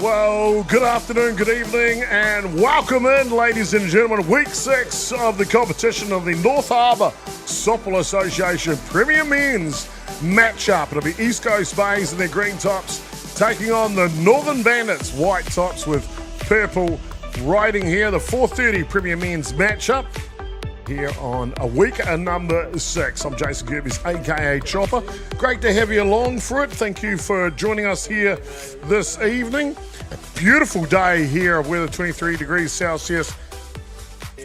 Well, good afternoon, good evening, and welcome in, ladies and gentlemen. Week 6 of the competition of the North Harbour Softball Association Premier Men's matchup. It'll be East Coast Bays and their green tops taking on the Northern Bandits, white tops with purple writing here. The 4:30 Premier Men's matchup here on a week number 6. I'm Jason Gerbes, aka Chopper. Great to have you along for it. Thank you for joining us here this evening. A beautiful day here of weather, 23 degrees Celsius.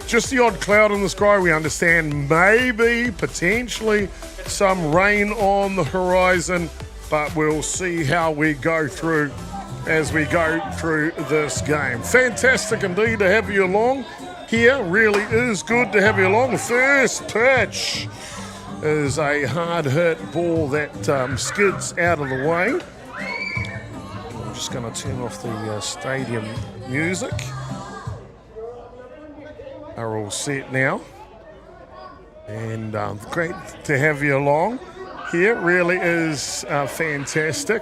Just the odd cloud in the sky, we understand. Maybe, potentially, some rain on the horizon, but we'll see how we go through as we go through this game. Fantastic indeed to have you along here. Really is good to have you along. The first pitch is a hard hit ball that skids out of the way. I'm just going to turn off the stadium music. Are all set now. And great to have you along here. Really is fantastic.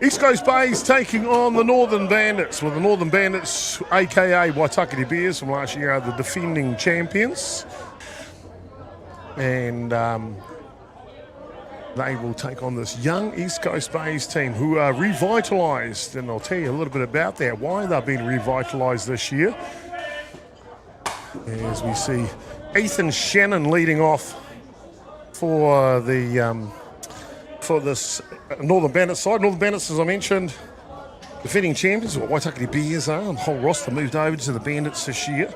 East Coast Bays taking on the Northern Bandits. Well, the Northern Bandits, aka Waitakere Bears from last year, are the defending champions. And they will take on this young East Coast Bays team who are revitalised. And I'll tell you a little bit about that, why they've been revitalised this year. As we see Ethan Shannon leading off for the for this Northern Bandits side. Northern Bandits, as I mentioned, defending champions, or Waitakere Bears are. The whole roster moved over to the Bandits this year.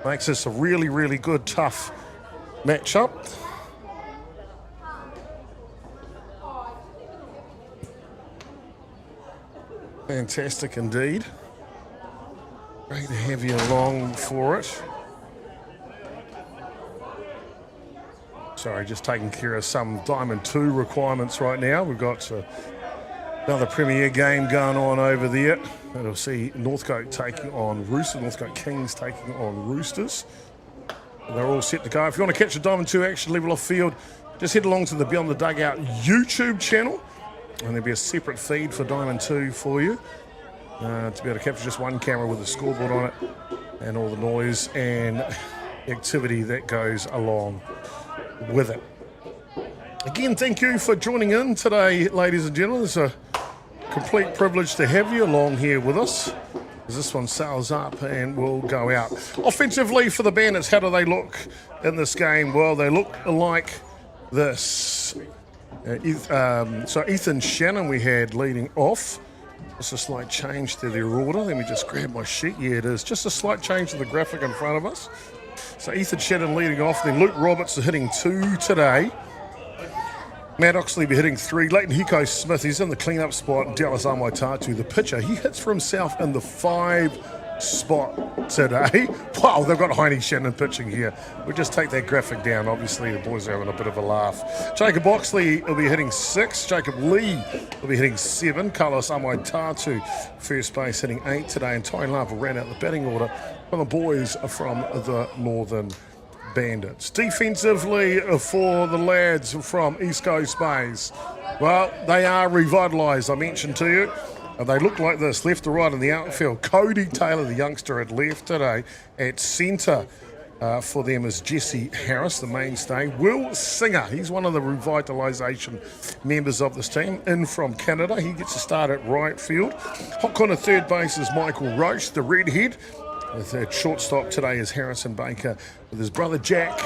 Makes this a really, really good, tough matchup. Fantastic indeed. Great to have you along for it. Sorry, just taking care of some Diamond 2 requirements right now. We've got another Premier game going on over there. And we'll see Northcote taking on Roosters, Northcote Kings taking on Roosters. And they're all set to go. If you want to catch the Diamond 2 action level off field, just head along to the Beyond the Dugout YouTube channel. And there'll be a separate feed for Diamond 2 for you. To be able to capture just one camera with a scoreboard on it and all the noise and activity that goes along with it. Again, thank you for joining in today, ladies and gentlemen. It's a complete privilege to have you along here with us as this one sails up and will go out. Offensively for the Bandits, how do they look in this game? Well, they look like this. So Ethan Shannon we had leading off. Just a slight change to their order. Let me just grab my sheet. Yeah, it is. Just a slight change to the graphic in front of us. So Ethan Shannon leading off. Then Luke Roberts is hitting 2 today. Matt Oxley be hitting 3. Leighton Hiko Smith, he's in the cleanup spot. And Dallas Amaitatu, the pitcher, he hits for himself in the 5 spot today. Wow, they've got Heine Shannon pitching here. We'll just take that graphic down. Obviously, the boys are having a bit of a laugh. Jacob Oxley will be hitting 6. Jacob Lee will be hitting 7. Carlos Amaitatu, first base, hitting 8 today. And Ty Love will round out the batting order for the boys from the Northern Bandits. Defensively for the lads from East Coast Bays, well, they are revitalised, I mentioned to you. They look like this, left to right in the outfield. Cody Taylor, the youngster, at left today. At centre for them is Jesse Harris, the mainstay. Will Singer, he's one of the revitalisation members of this team, in from Canada. He gets a start at right field. Hot corner third base is Michael Roche, the redhead. The third shortstop today is Harrison Baker with his brother Jack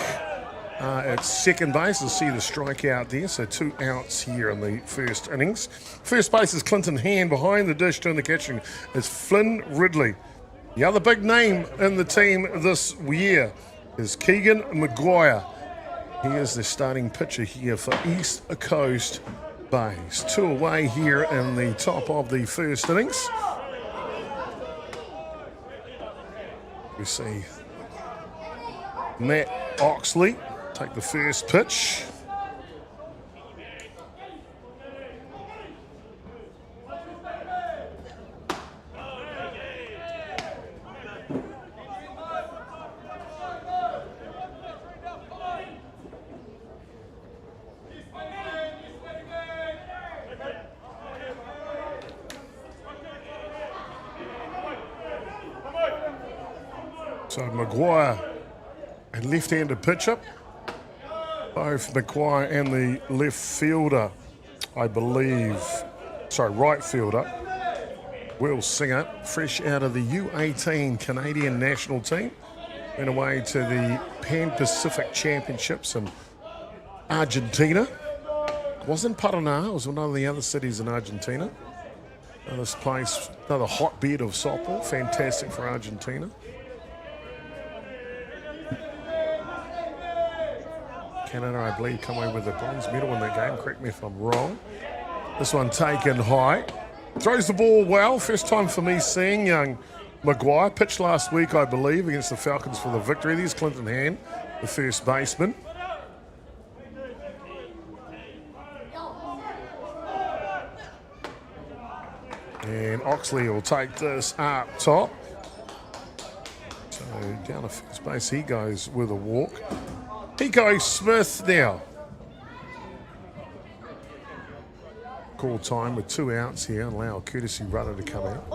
at second base. You'll see the strikeout there, so 2 outs here in the first innings. First base is Clinton Hand. Behind the dish doing the catching is Flynn Ridley. The other big name in the team this year is Keegan Maguire. He is the starting pitcher here for East Coast Bays. 2 away here in the top of the first innings. We see Matt Oxley take the first pitch. So Maguire, a left-handed pitcher. Both Maguire and the left fielder, I believe, right fielder, Will Singer, fresh out of the U18 Canadian national team. Went away to the Pan-Pacific Championships in Argentina. It wasn't Paraná, it was one of the other cities in Argentina. This place, another hotbed of softball, fantastic for Argentina. Canada, I believe, come away with a bronze medal in that game. Correct me if I'm wrong. This one taken high. Throws the ball well. First time for me seeing young Maguire. Pitched last week, I believe, against the Falcons for the victory. There's Clinton Hand, the first baseman. And Oxley will take this up top. So down to first base, he goes with a walk. Hiko Smith now. Call time with 2 outs here and allow a courtesy runner to come out.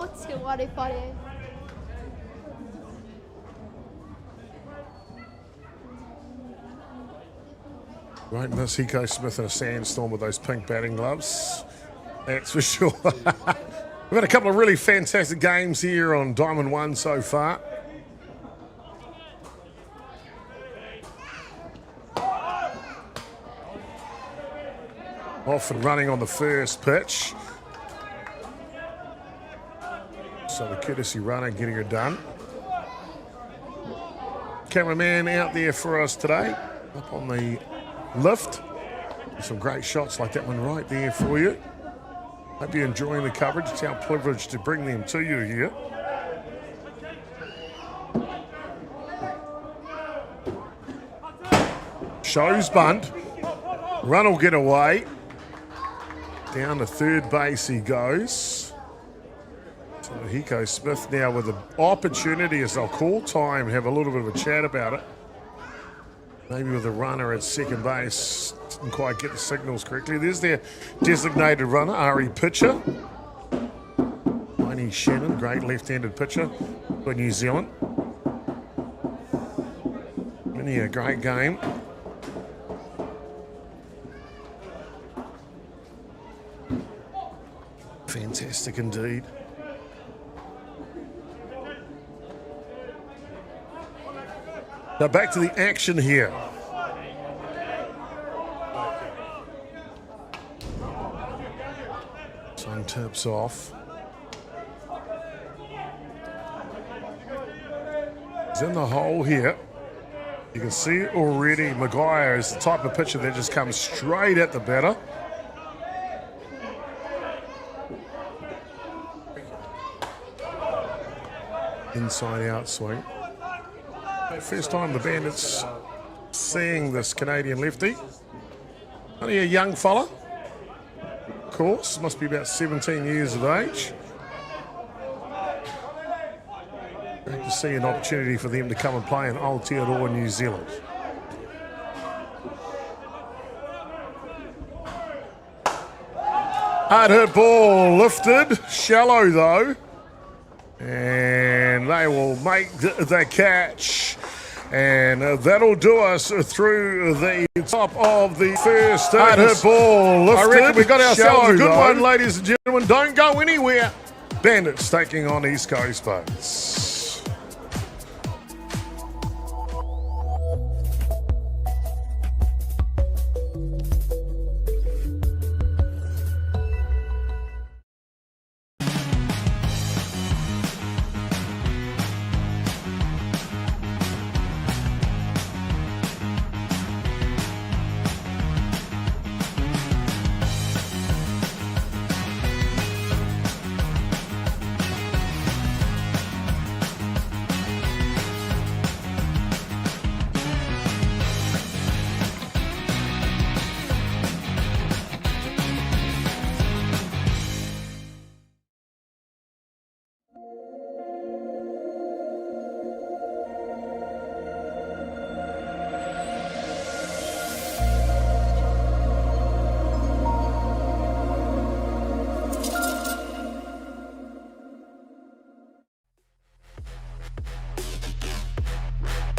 Right, miss Hiko Smith in a sandstorm with those pink batting gloves. That's for sure. We've had a couple of really fantastic games here on Diamond 1 so far. Off and running on the first pitch. So the courtesy runner getting it done. Cameraman out there for us today, up on the lift. Some great shots like that one right there for you. Hope you're enjoying the coverage. It's our privilege to bring them to you here. Shows bunt. Run will get away. Down to third base he goes. So Hiko Smith now with an opportunity, as they'll call time, have a little bit of a chat about it. Maybe with a runner at second base. Didn't quite get the signals correctly. There's their designated runner, Ari Pitcher. Tiny Shannon, great left-handed pitcher for New Zealand. Many a great game. Fantastic indeed. Now back to the action here. Sun tips off. He's in the hole here. You can see already Maguire is the type of pitcher that just comes straight at the batter. Inside out swing. First time the Bandits seeing this Canadian lefty. Only a young fella. Of course, must be about 17 years of age. Great to see an opportunity for them to come and play in Aotearoa, New Zealand. Hard hit ball lifted, shallow though. And they will make the catch. And that'll do us through the top of the first hard hit ball lifted. I reckon we got ourselves a good one, ladies and gentlemen. Don't go anywhere. Bandits taking on East Coast Buds.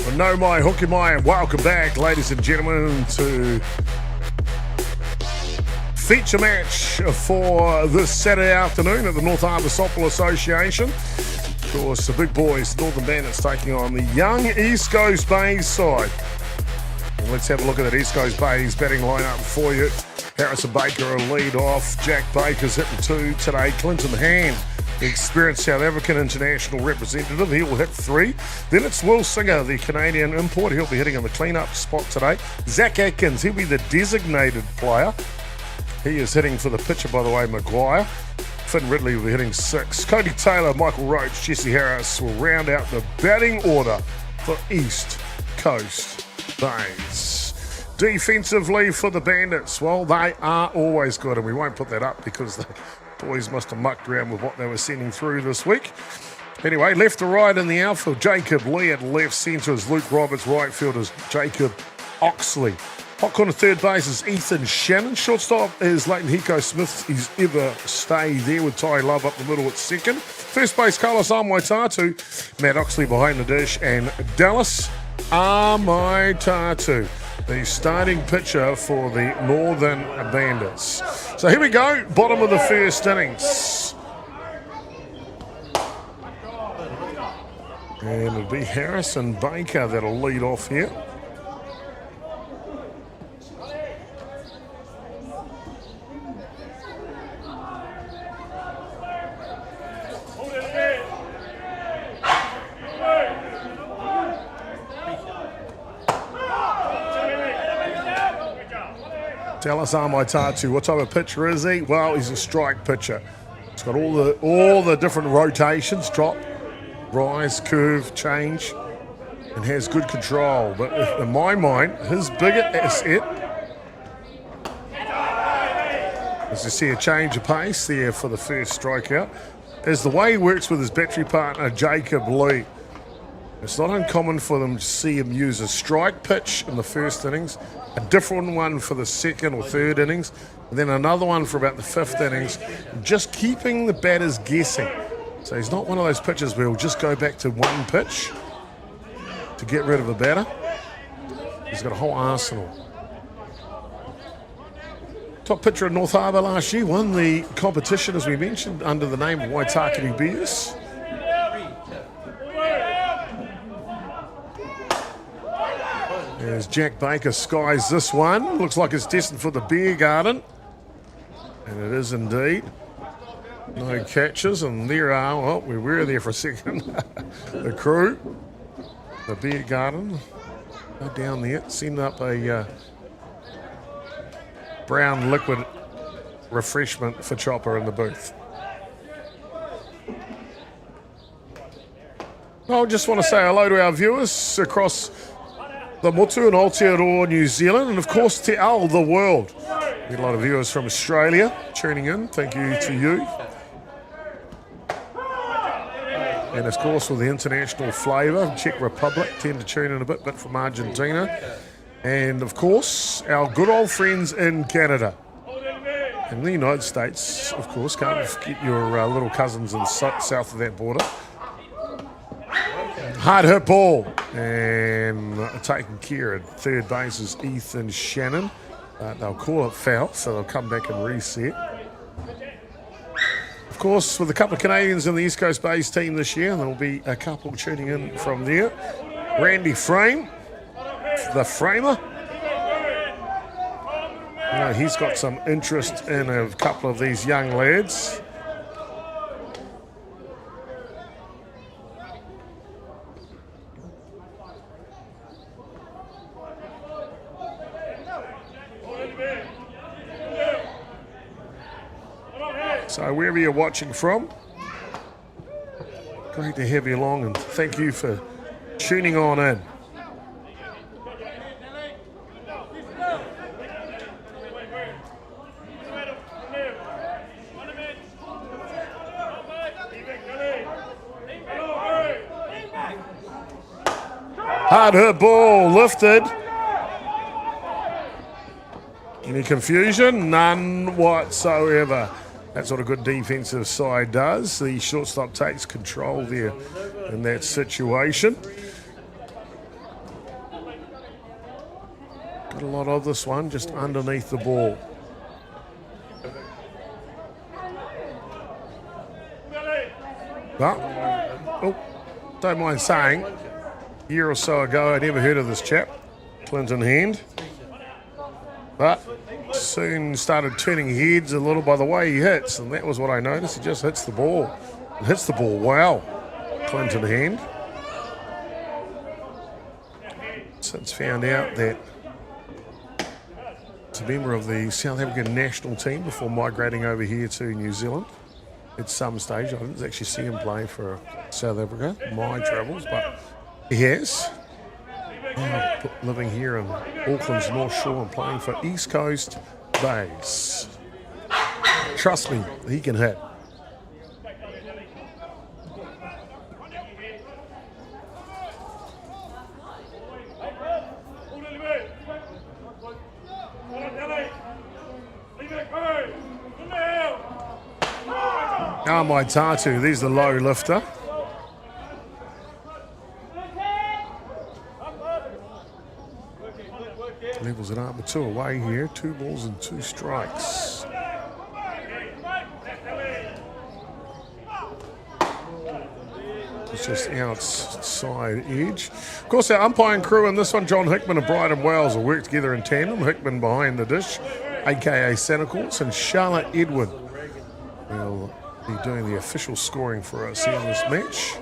Well, no my hooky my, and welcome back, ladies and gentlemen, to feature match for this Saturday afternoon at the North Harbour Softball Association. Of course, the big boys, Northern Bandits, taking on the young East Coast Bays side. And let's have a look at that East Coast Bays batting lineup for you. Harrison Baker will lead off. Jack Baker's hitting 2 today. Clinton Hand, the experienced South African international representative, he will hit 3. Then it's Will Singer, the Canadian import. He'll be hitting in the clean-up spot today. Zach Atkins, he'll be the designated player. He is hitting for the pitcher, by the way, Maguire. Finn Ridley will be hitting 6. Cody Taylor, Michael Roach, Jesse Harris will round out the batting order for East Coast Bays. Defensively for the Bandits, well, they are always good, and we won't put that up because the boys must have mucked around with what they were sending through this week. Anyway, left to right in the outfield, Jacob Lee at left centre is Luke Roberts, right field is Jacob Oxley. Hot corner third base is Ethan Shannon. Shortstop is Leighton Hiko Smith. He's ever stay there with Ty Love up the middle at second. First base, Carlos Amoitatu. Matt Oxley behind the dish, and Dallas Amoitatu, the starting pitcher for the Northern Bandits. So here we go, bottom of the first innings. And it'll be Harrison Baker that'll lead off here. Dallas Amoitatu, what type of pitcher is he? Well, he's a strike pitcher. He's got all the different rotations, drop, rise, curve, change, and has good control. But in my mind, his biggest asset is to see a change of pace there for the first strikeout, is the way he works with his battery partner, Jacob Lee. It's not uncommon for them to see him use a strike pitch in the first innings, a different one for the second or third innings, and then another one for about the fifth innings, just keeping the batters guessing. So he's not one of those pitchers where he'll just go back to one pitch to get rid of a batter. He's got a whole arsenal. Top pitcher at North Harbour last year, won the competition, as we mentioned, under the name of Waitakere Bears. As Jack Baker skies this one. Looks like it's destined for the beer garden. And it is indeed. No catches, and there are, well, we were there for a second. The crew, the beer garden, go down there, send up a brown liquid refreshment for Chopper in the booth. I just want to say hello to our viewers across the Motu and Aotearoa, New Zealand, and of course Te Ao, the world. We get a lot of viewers from Australia tuning in. Thank you to you. And of course with the international flavour, Czech Republic tend to tune in a bit from Argentina. And of course, our good old friends in Canada. And the United States, of course, can't forget your little cousins in south of that border. Hard hit ball, and taken care at third base is Ethan Shannon. They'll call it foul, so they'll come back and reset. Of course, with a couple of Canadians in the East Coast Bays team this year, there'll be a couple tuning in from there. Randy Frame, the framer. You know, he's got some interest in a couple of these young lads. So wherever you're watching from, great to have you along, and thank you for tuning on in. Hard hit ball lifted. Any confusion? None whatsoever. That's what a good defensive side does. The shortstop takes control there in that situation. Got a lot of this one just underneath the ball. But, oh, don't mind saying, a year or so ago I never heard of this chap, Clinton Hand. But soon started turning heads a little by the way he hits, and that was what I noticed. He just hits the ball. It hits the ball well, Clinton Hand. Since found out that he's a member of the South African national team before migrating over here to New Zealand at some stage. I didn't actually see him play for South Africa, my travels, but he has. Now living here in Auckland's North Shore and playing for East Coast Bays. Trust me, he can hit. Ah, my Tatu, there's the low lifter. Levels it up with 2 away here. 2 balls and 2 strikes. It's just outside edge. Of course, our umpiring crew in this one, John Hickman and Bryden Wells, will work together in tandem. Hickman behind the dish, a.k.a. Santa Claus, and Charlotte Edwin will be doing the official scoring for us here in this match.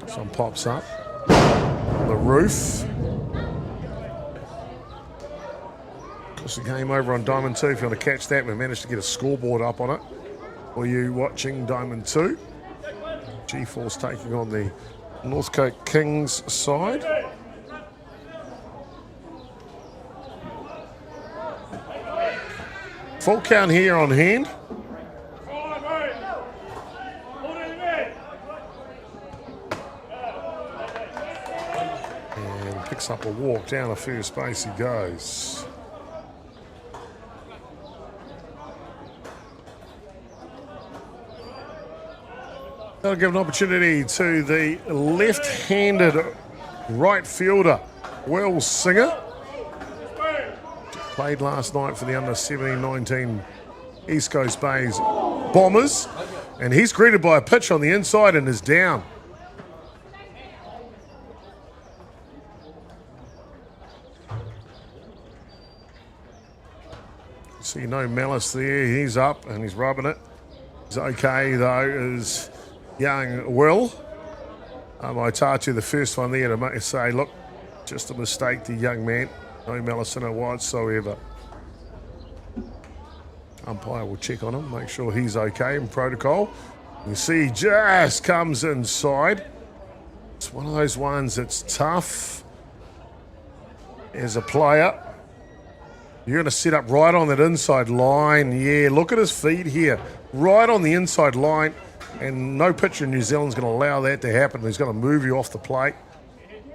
Some pops up on the roof. Of course, the game over on Diamond 2. If you want to catch that, we managed to get a scoreboard up on it for you watching Diamond 2. G-Force taking on the Northcote Kings side. Full count here on Hand. And picks up a walk down the first base he goes. That'll give an opportunity to the left-handed right fielder, Will Singer. Played last night for the under 17-19 East Coast Bays Bombers. And he's greeted by a pitch on the inside and is down. See no malice there. He's up and he's rubbing it. He's okay though, is young Will. I touch you the first one there to say, look, just a mistake, the young man. No malice in it whatsoever. Umpire will check on him, make sure he's okay in protocol. You see he just comes inside. It's one of those ones that's tough as a player. You're going to set up right on that inside line. Yeah, look at his feet here. Right on the inside line. And no pitcher in New Zealand's going to allow that to happen. He's going to move you off the plate.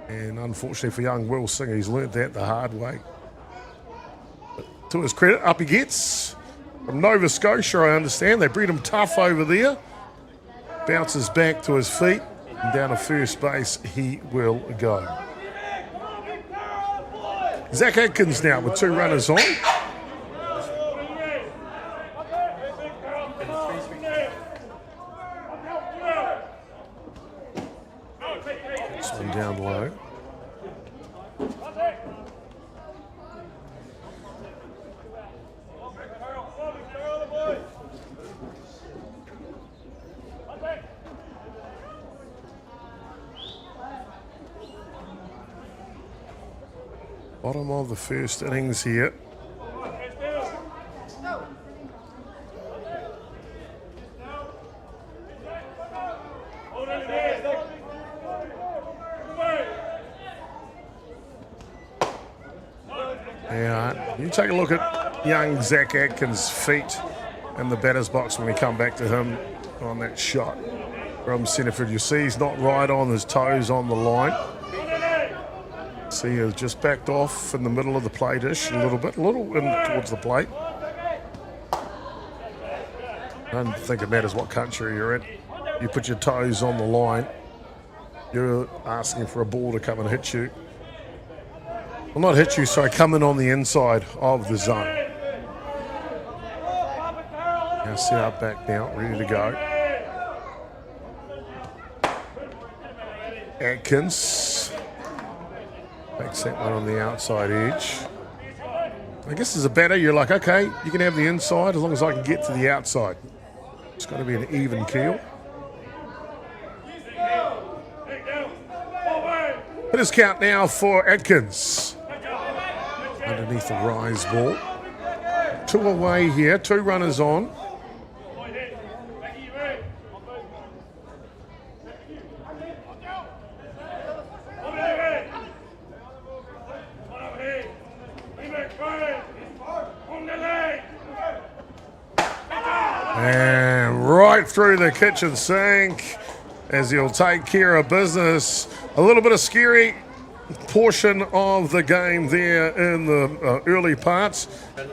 And unfortunately for young Will Singer, he's learnt that the hard way. But to his credit, up he gets. From Nova Scotia, I understand. They breed him tough over there. Bounces back to his feet. And down to first base, he will go. Zach Atkins now with 2 runners on. This one down low. Bottom of the first innings here. Yeah, you take a look at young Zach Atkins' feet in the batter's box when we come back to him on that shot from Centerford. You see he's not right on his toes on the line. See, he's just backed off in the middle of the plate-ish a little bit, in towards the plate. I don't think it matters what country you're in. You put your toes on the line You're asking for a ball to come and hit you. Well, not hit you, sorry, come in on the inside of the zone. Now set up back now, ready to go. Atkins takes that one on the outside edge. I guess as a batter, you're like, okay, you can have the inside as long as I can get to the outside. It's got to be an even keel. Hitters count now for Atkins. Underneath the rise ball. 2 away here, 2 runners on. And right through the kitchen sink as he'll take care of business. A little bit of scary portion of the game there in the early parts,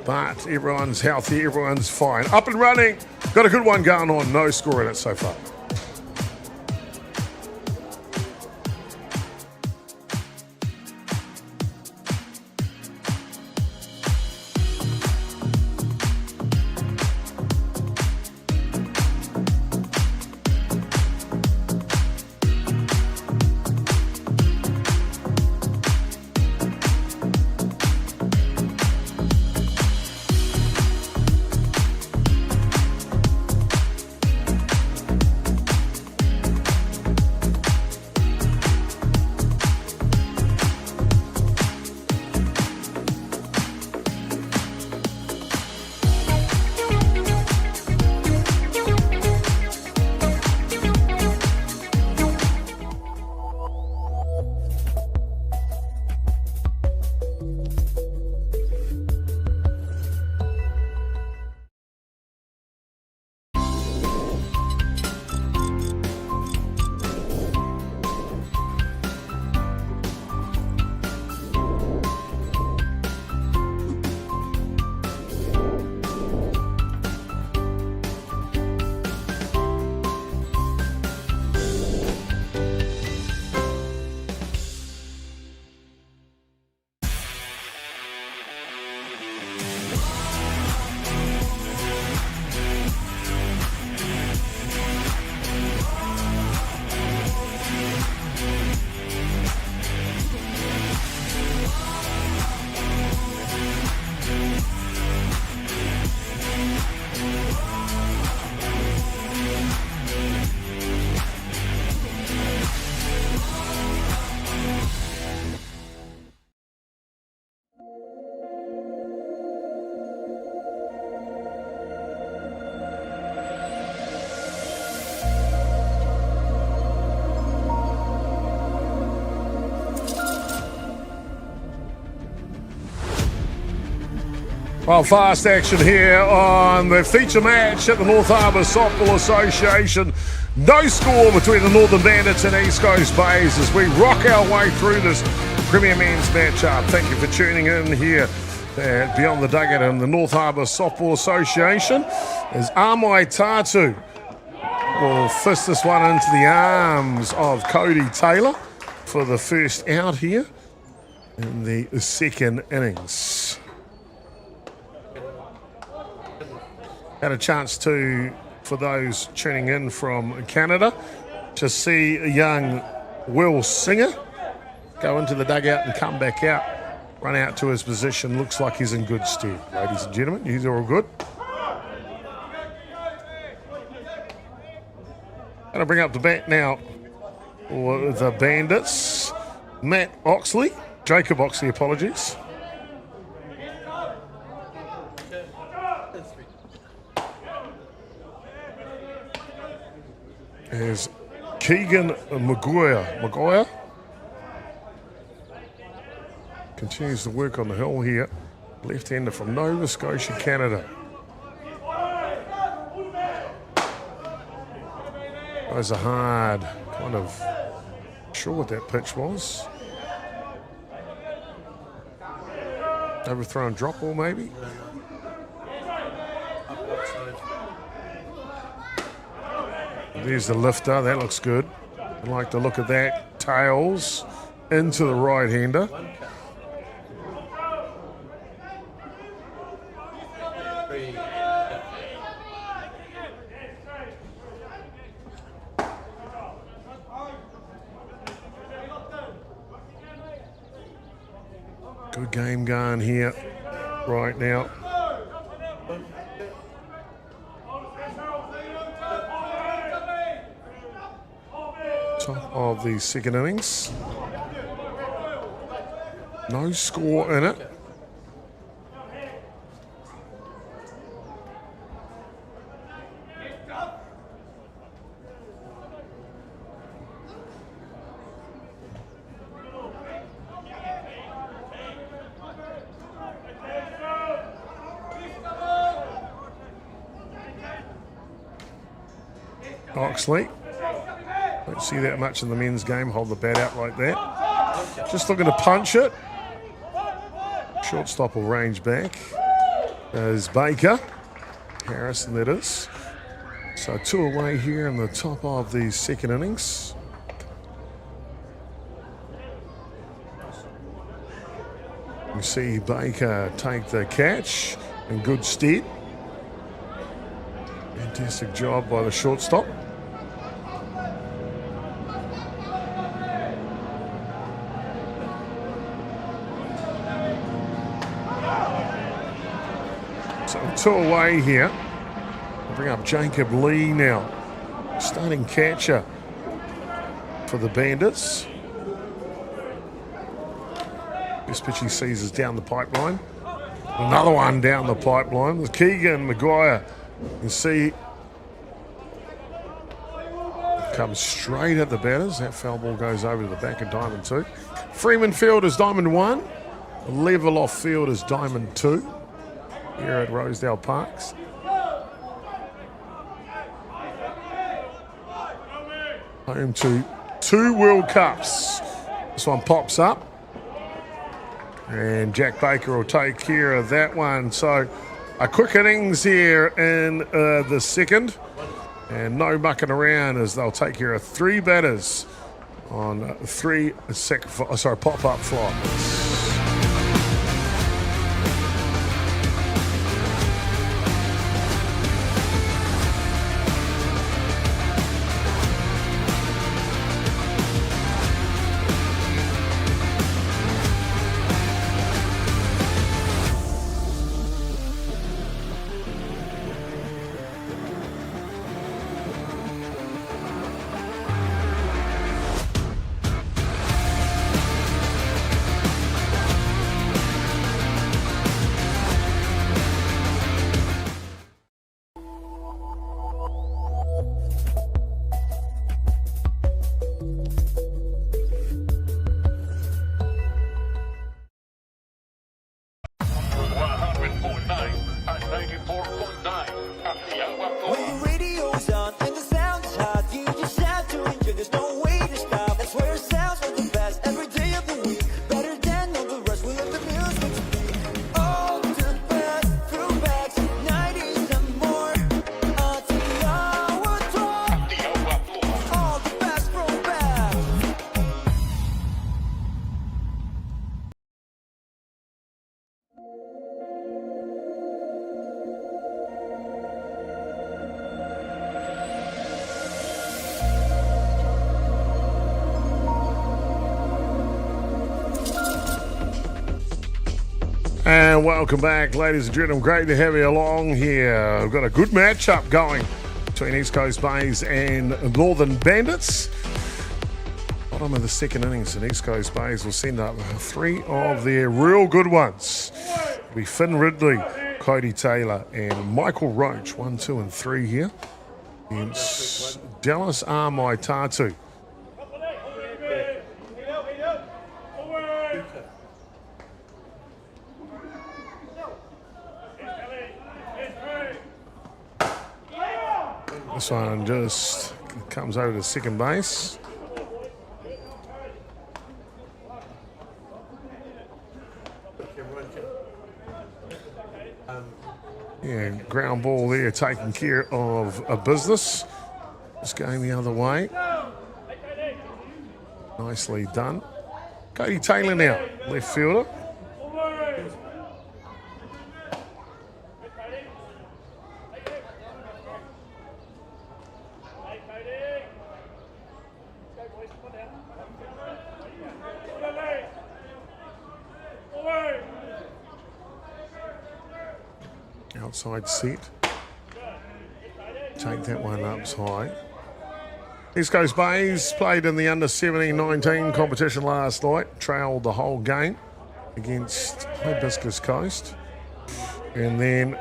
but everyone's healthy, everyone's fine. Up and running, got a good one going on, no score in it so far. Well, fast action here on the feature match at the North Harbour Softball Association. No score between the Northern Bandits and East Coast Bays as we rock our way through this Premier Men's matchup. Thank you for tuning in here at Beyond the Dugout in the North Harbour Softball Association. As Amai Tatu will fist this one into the arms of Cody Taylor for the first out here in the second innings. Had a chance to, for those tuning in from Canada, to see a young Will Singer go into the dugout and come back out, run out to his position. Looks like he's in good stead, ladies and gentlemen. He's all good. Going to bring up the bat now for the Bandits. Jacob Oxley, apologies. As Keegan Maguire continues to work on the hill here. Left-hander from Nova Scotia, Canada. That was a hard, kind of sure what that pitch was. Overthrown drop ball maybe. There's the lifter, that looks good. I like the look of that. tails into the right-hander. Good game going here right now. Top of the second innings. No score in it. Oxley. Don't see that much in the men's game. Hold the bat out like that. Just looking to punch it. Shortstop will range back. There's Baker. Harrison, that is. So 2 away here in the top of the second innings. You see Baker take the catch in good stead. Fantastic job by the shortstop. So 2 away here. We'll bring up Jacob Lee now. Starting catcher for the Bandits. This pitch he sees is down the pipeline. Another one down the pipeline with Keegan Maguire. You see, comes straight at the batters. That foul ball goes over to the back of diamond 2. Freeman field is diamond 1. Level off field is diamond 2 here at Rosedale Parks. Home to 2 World Cups. This one pops up. And Jack Baker will take care of that one. So a quick innings here in the second. And no mucking around as they'll take care of 3 batters on 3 pop-up flies. And welcome back, ladies and gentlemen. Great to have you along here. We've got a good matchup going between East Coast Bays and Northern Bandits. Bottom of the second innings, and East Coast Bays will send up 3 of their real good ones. It'll be Finn Ridley, Cody Taylor, and Michael Roach, 1, 2, and 3 here against Dallas Armaitatu. This one just comes over to second base. Yeah, ground ball there taking care of a business. It's going the other way. Nicely done. Cody Taylor now, left fielder. Outside set. Take that one up high. East Coast Bays played in the under 17-19 competition last night. Trailed the whole game against Hibiscus Coast. And then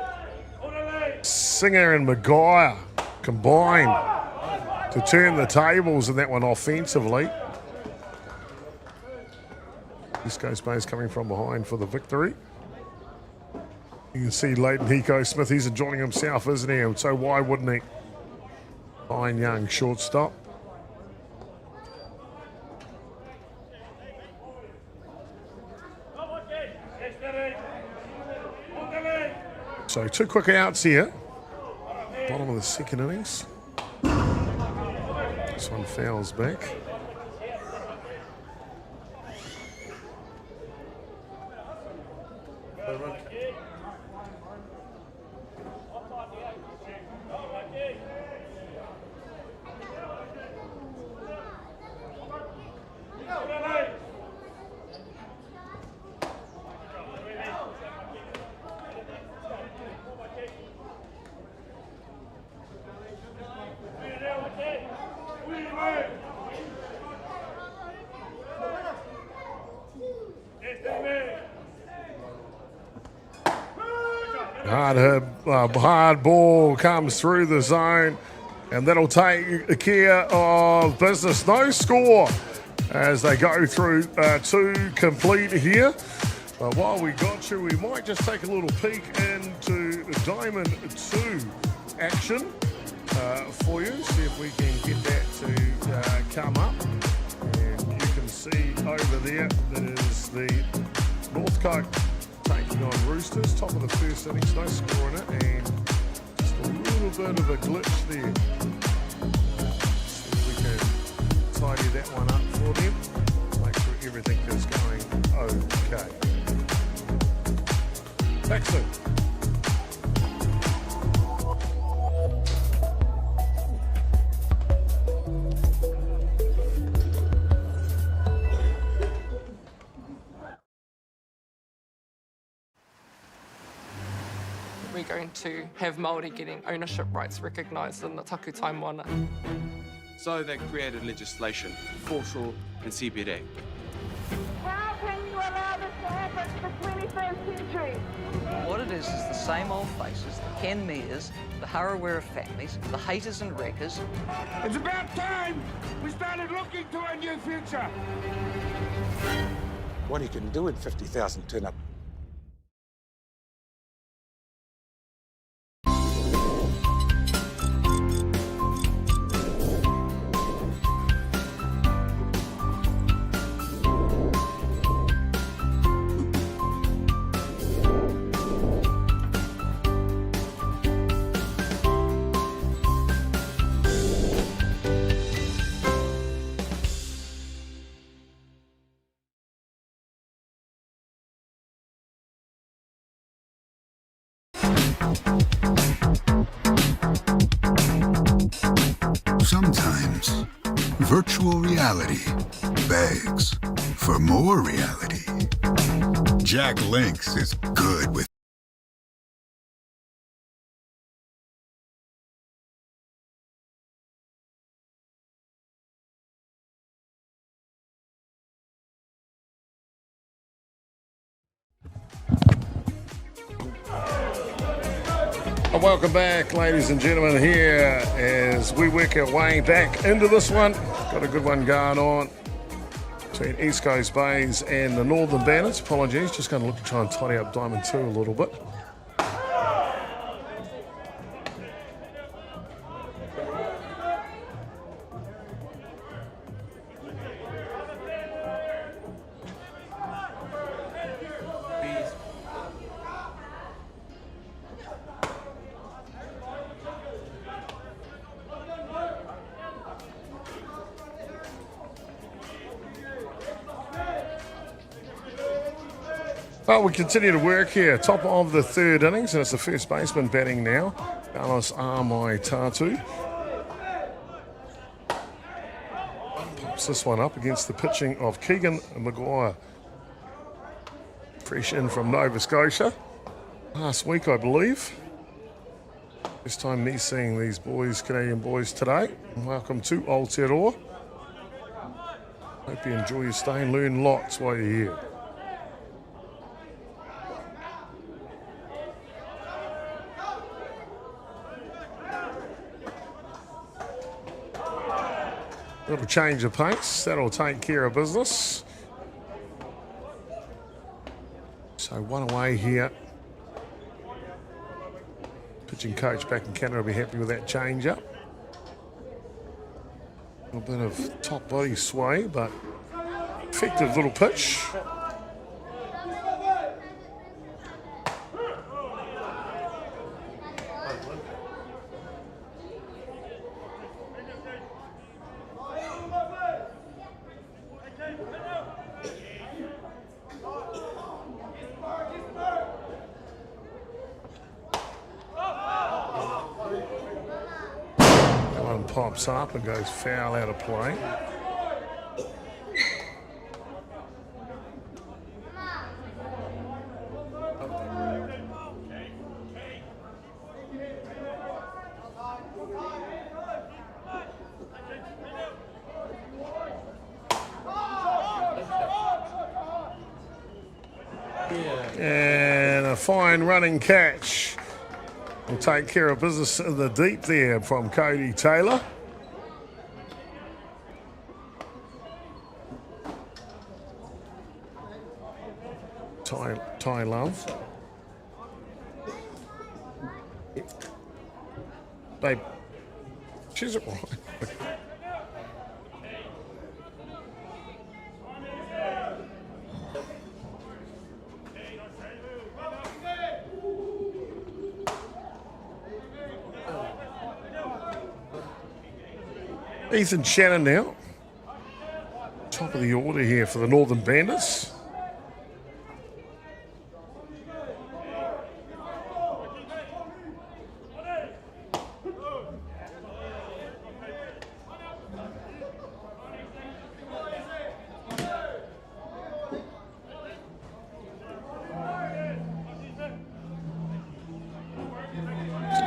Singer and Maguire combined to turn the tables in that one offensively. East Coast Bays coming from behind for the victory. You can see Leighton Hiko Smith, he's enjoying himself, isn't he? And so why wouldn't he? Fine young shortstop. So 2 quick outs here. Bottom of the second innings. This one fouls back. Hard ball comes through the zone, and that'll take care of business. No score as they go through 2 complete here. But while we got you, we might just take a little peek into Diamond 2 action for you. See if we can get that to come up. And you can see over there that is the Northcote taking on Roosters, top of the first innings, no score in it, and just a little bit of a glitch there. See if we can tidy that one up for them, make sure everything is going okay. Back soon. We're going to have Māori getting ownership rights recognised in the Takutai Moana. So they created legislation, foreshore and CBD. How can you allow this to happen in the 21st century? What it is the same old faces, the Ken Mears, the Harawira families, the haters and wreckers. It's about time we started looking to a new future. What he can do in 50,000 turn up. Sometimes, virtual reality begs for more reality. Jack Links is good with Welcome back, ladies and gentlemen, here as we work our way back into this one. Got a good one going on between East Coast Bays and the Northern Bandits. Apologies, just going to look to try and tidy up Diamond 2 a little bit. Well, we continue to work here. Top of the third innings, and it's the first baseman batting now. Alice Armai Tatu. Pops this one up against the pitching of Keegan Maguire. Fresh in from Nova Scotia. Last week, I believe. First time me seeing these boys, Canadian boys, today. Welcome to Aotearoa. Hope you enjoy your stay and learn lots while you're here. Little change of pace, that'll take care of business. So one away here. Pitching coach back in Canada will be happy with that change up. A little bit of top body sway, but effective little pitch. Pops up and goes foul out of play. And a fine running catch. Will take care of business in the deep there from Cody Taylor. Ty Love. Babe, she's it right. Ethan Shannon now. Top of the order here for the Northern Bandits.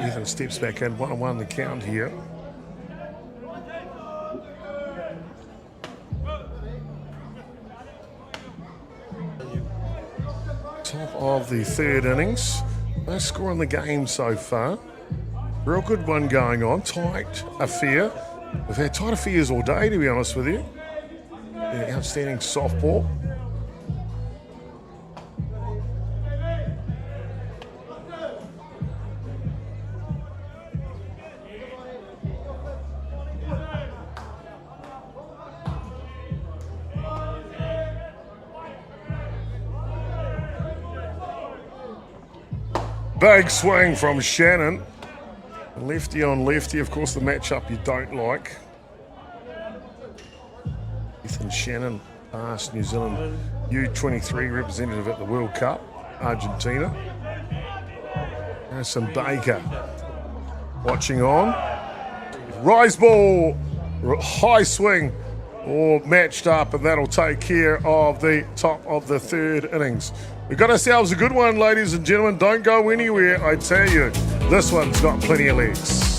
Ethan steps back in, 1-1 the count here. Top of the third innings. No score in the game so far. Real good one going on. Tight affair. We've had tight affairs all day, to be honest with you. Yeah, outstanding softball. Big swing from Shannon. Lefty on lefty, of course the matchup you don't like. Ethan Shannon, past New Zealand U23 representative at the World Cup, Argentina. Harrison Baker watching on. Rise ball, high swing, all matched up, and that'll take care of the top of the third innings. We've got ourselves a good one, ladies and gentlemen. Don't go anywhere, I tell you. This one's got plenty of legs.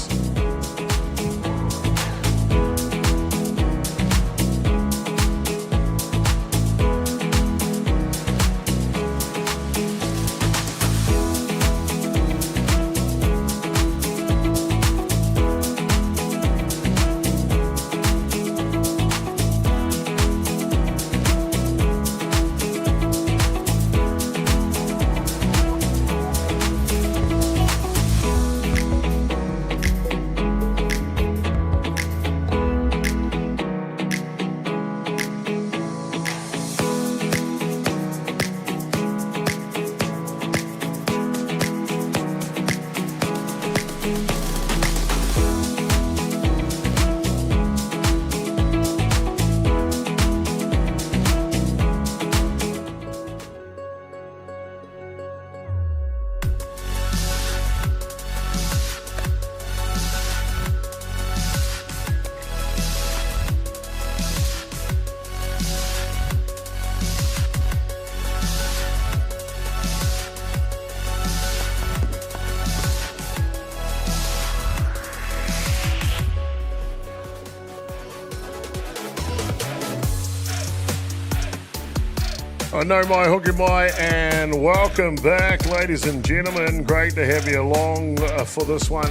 I know my hooky my, and welcome back, ladies and gentlemen. Great to have you along for this one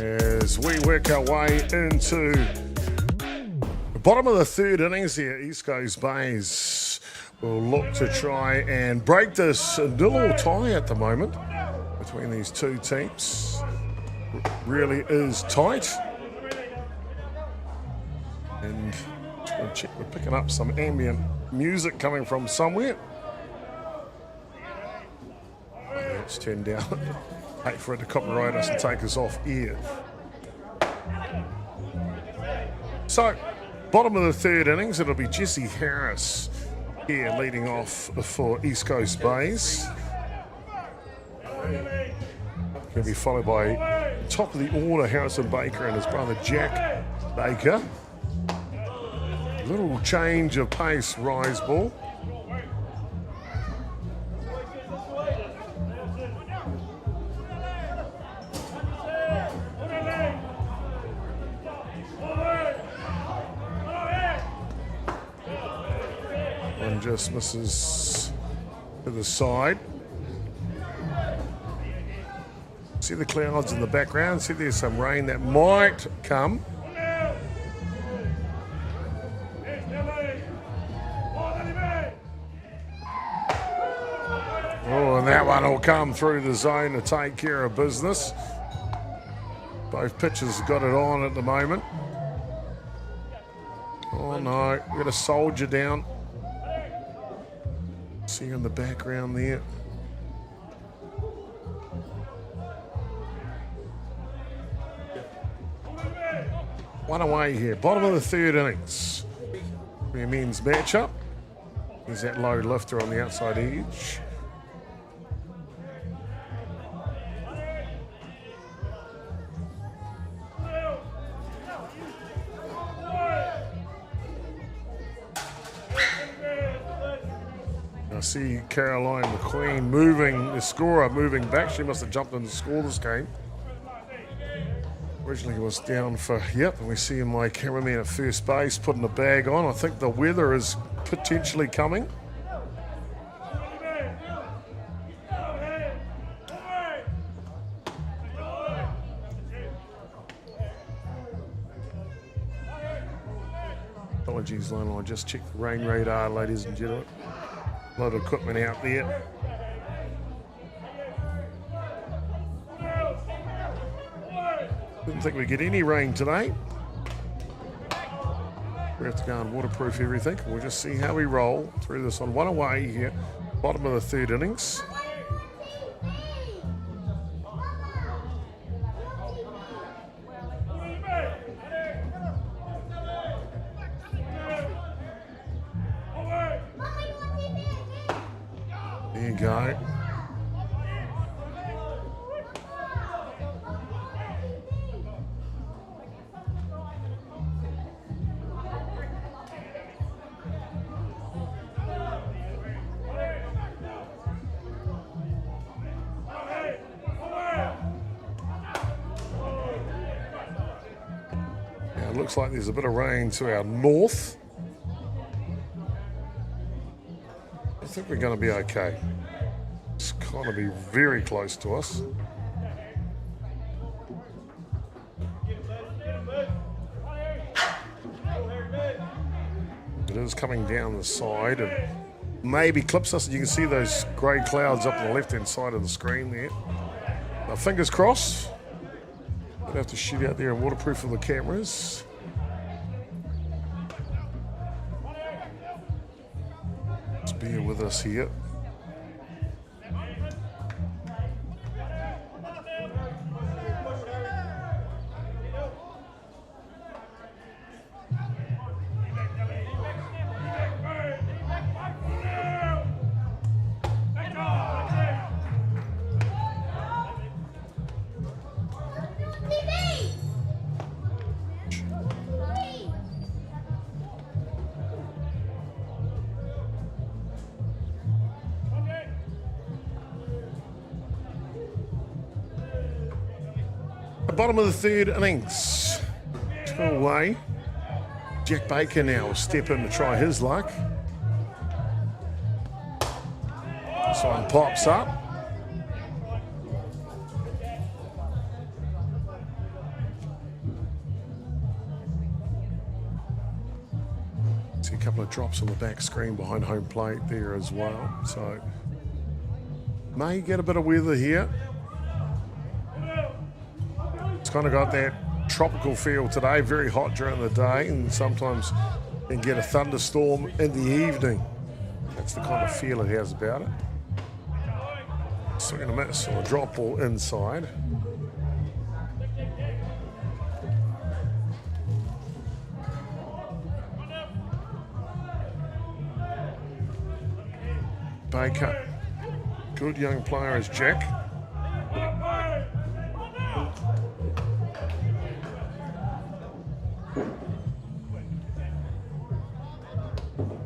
as we work our way into the bottom of the third innings here. East Coast Bays will look to try and break this nil-all tie at the moment between these two teams. It really is tight. And check, we're picking up some ambient music coming from somewhere. Let's turn down. Wait for it to copyright us and take us off air. So, bottom of the third innings, it'll be Jesse Harris here leading off for East Coast Bays. He'll be followed by top of the order Harrison Baker and his brother Jack Baker. Little change of pace, rise ball. One just misses to the side. See the clouds in the background. See there's some rain that might come. Oh, and that one will come through the zone to take care of business. Both pitchers got it on at the moment. Oh no, we've got a soldier down. See in the background there. One away here, bottom of the third innings. The men's matchup. There's that low lifter on the outside edge. I see Caroline McQueen moving, the scorer moving back. She must have jumped in to score this game. Originally was down for, yep, and we see my cameraman at first base putting a bag on. I think the weather is potentially coming. Apologies, Lionel, I just checked the rain radar, ladies and gentlemen. A lot of equipment out there. Didn't think we'd get any rain today. We have to go and waterproof everything. We'll just see how we roll through this on one away here. Bottom of the third innings. There you go. It looks like there's a bit of rain to our north. I think we're going to be okay. It's going to be very close to us. It is coming down the side and maybe clips us. You can see those grey clouds up on the left-hand side of the screen there. Now, fingers crossed. Don't have to shoot out there and waterproof for the cameras. Just bear with us here. Bottom of the third innings. 2 away. Jack Baker now will step in to try his luck. This one pops up. See a couple of drops on the back screen behind home plate there as well. So may get a bit of weather here. It's kind of got that tropical feel today, very hot during the day, and sometimes you can get a thunderstorm in the evening. That's the kind of feel it has about it. Swing and a miss on a drop ball inside. Baker, good young player is Jack.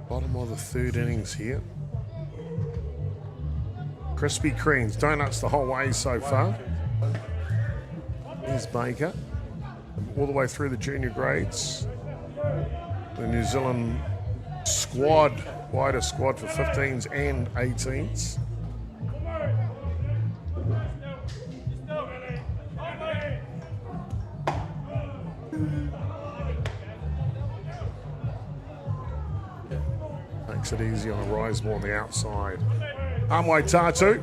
Bottom of the third innings here. Krispy Kremes, donuts the whole way so far. There's Baker, all the way through the junior grades. The New Zealand squad, wider squad for 15s and 18s. Makes it easy on a rise ball on the outside. Amway Tatu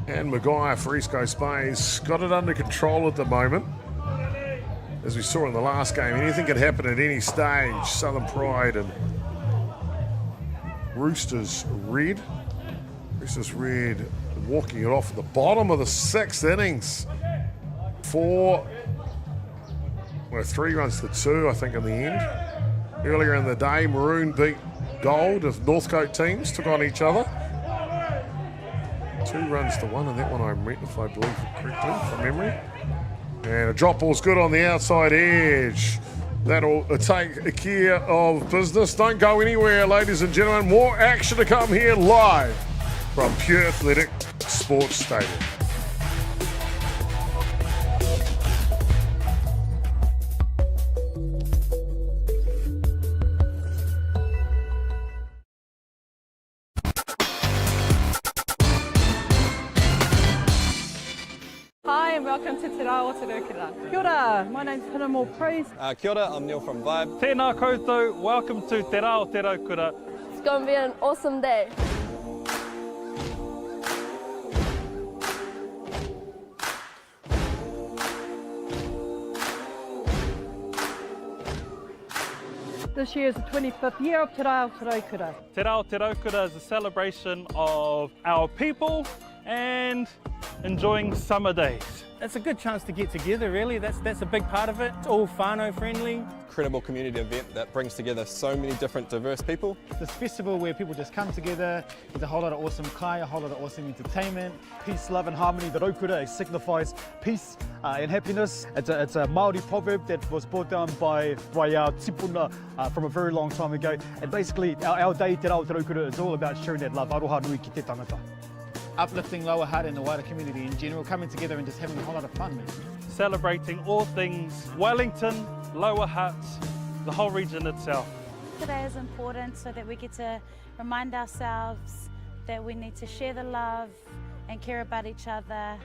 and Maguire for East Coast Bays. Got it under control at the moment. As we saw in the last game, anything could happen at any stage. Southern Pride and Roosters Red. Roosters Red walking it off at the bottom of the sixth innings. 3 runs to 2, I think, in the end. Earlier in the day, Maroon beat Gold of Northcote teams, took on each other. 2 runs to 1, and that one I read, if I believe it correctly, from memory. And a drop ball's good on the outside edge. That'll take care of business. Don't go anywhere, ladies and gentlemen. More action to come here live from Pure Athletic Sports Stadium. Hi and welcome to Te Rao Te Rukura. Kia ora, my name's Pinamore Praise. Kia ora, I'm Neil from Vibe. Tēnā koutou, welcome to Te Rao Te Rukura. It's going to be an awesome day. This year is the 25th year of Te Rao Te Rukura. Te Rao Te Rukura is a celebration of our people and enjoying summer days. It's a good chance to get together, really. That's a big part of it. It's all whānau friendly. Incredible community event that brings together so many different diverse people. This festival where people just come together, there's a whole lot of awesome kai, a whole lot of awesome entertainment. Peace, love and harmony. The Rokura signifies peace and happiness. It's a Māori proverb that was brought down by our tipuna from a very long time ago. And basically our day Te Rao Te Rukura is all about sharing that love. Aroha nui ki te tangata. Uplifting Lower Hutt and the wider community in general, coming together and just having a whole lot of fun. Celebrating all things Wellington, Lower Hutt, the whole region itself. Today is important so that we get to remind ourselves that we need to share the love and care about each other.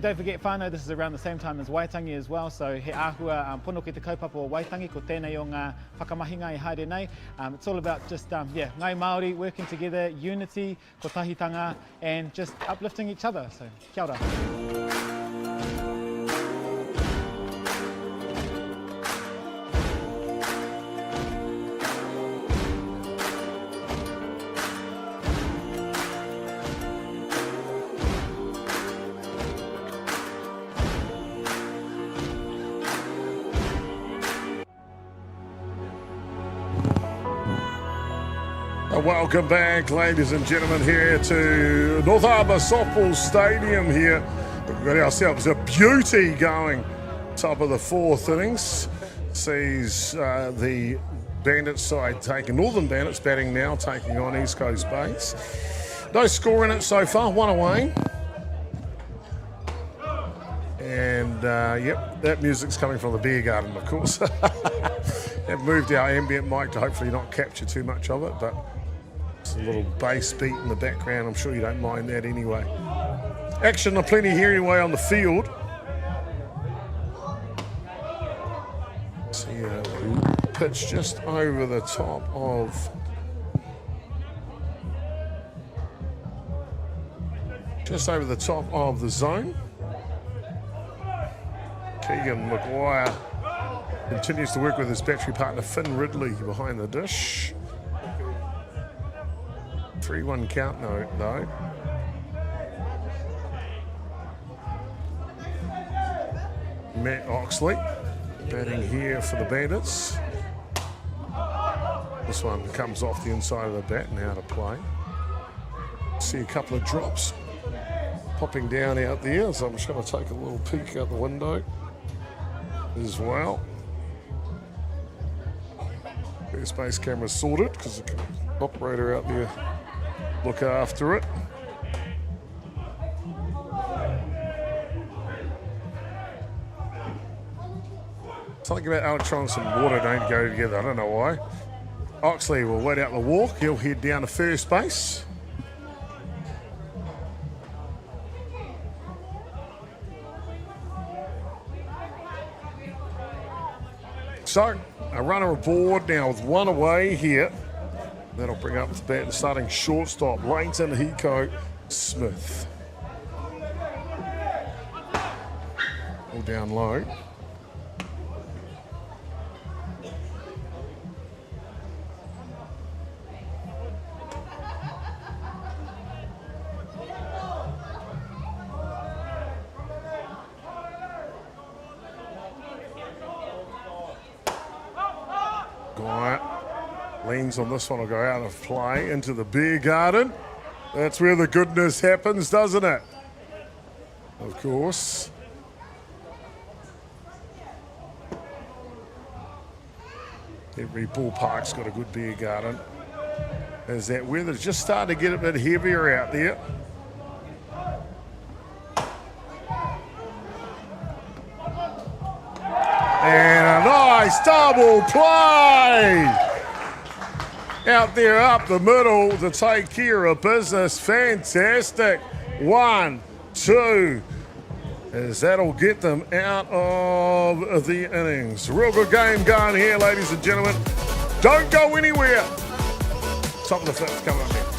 Don't forget whānau, this is around the same time as Waitangi as well, so he āhua pono ki te kaupapa o Waitangi, ko tēnei o ngā whakamahinga I haere nei. It's all about just, ngai Māori working together, unity, ko tahitanga, and just uplifting each other, so kia ora. Welcome back, ladies and gentlemen, here to North Harbour Softball Stadium here. We've got ourselves a beauty going. Top of the fourth innings. Sees the Bandits side taking, Northern Bandits batting now, taking on East Coast Bays. No score in it so far, 1 away. And yep, that music's coming from the beer garden, of course. I've moved our ambient mic to hopefully not capture too much of it, but It's a little bass beat in the background. I'm sure you don't mind that anyway. Action aplenty here anyway on the field. See a pitch just over the top of the zone. Keegan Maguire continues to work with his battery partner Finn Ridley behind the dish. 3-1 count though. Matt Oxley batting here for the Bandits. This one comes off the inside of the bat and out of play. See a couple of drops popping down out there, so I'm just going to take a little peek out the window as well. First base camera sorted because the operator out there look after it. Something about electronics and water don't go together, I don't know why. Oxley will wait out the walk, he'll head down to first base. So, a runner aboard now with one away here. That'll bring up the bat the starting shortstop, Leighton Hiko Smith. All down low. Leans on this one will go out of play into the beer garden. That's where the goodness happens, doesn't it? Of course. Every ballpark's got a good beer garden. As that weather's just starting to get a bit heavier out there. And a nice double play! Out there up the middle to take care of business. Fantastic. 1, 2. As that'll get them out of the innings. Real good game going here, ladies and gentlemen. Don't go anywhere. Top of the fifth coming up next.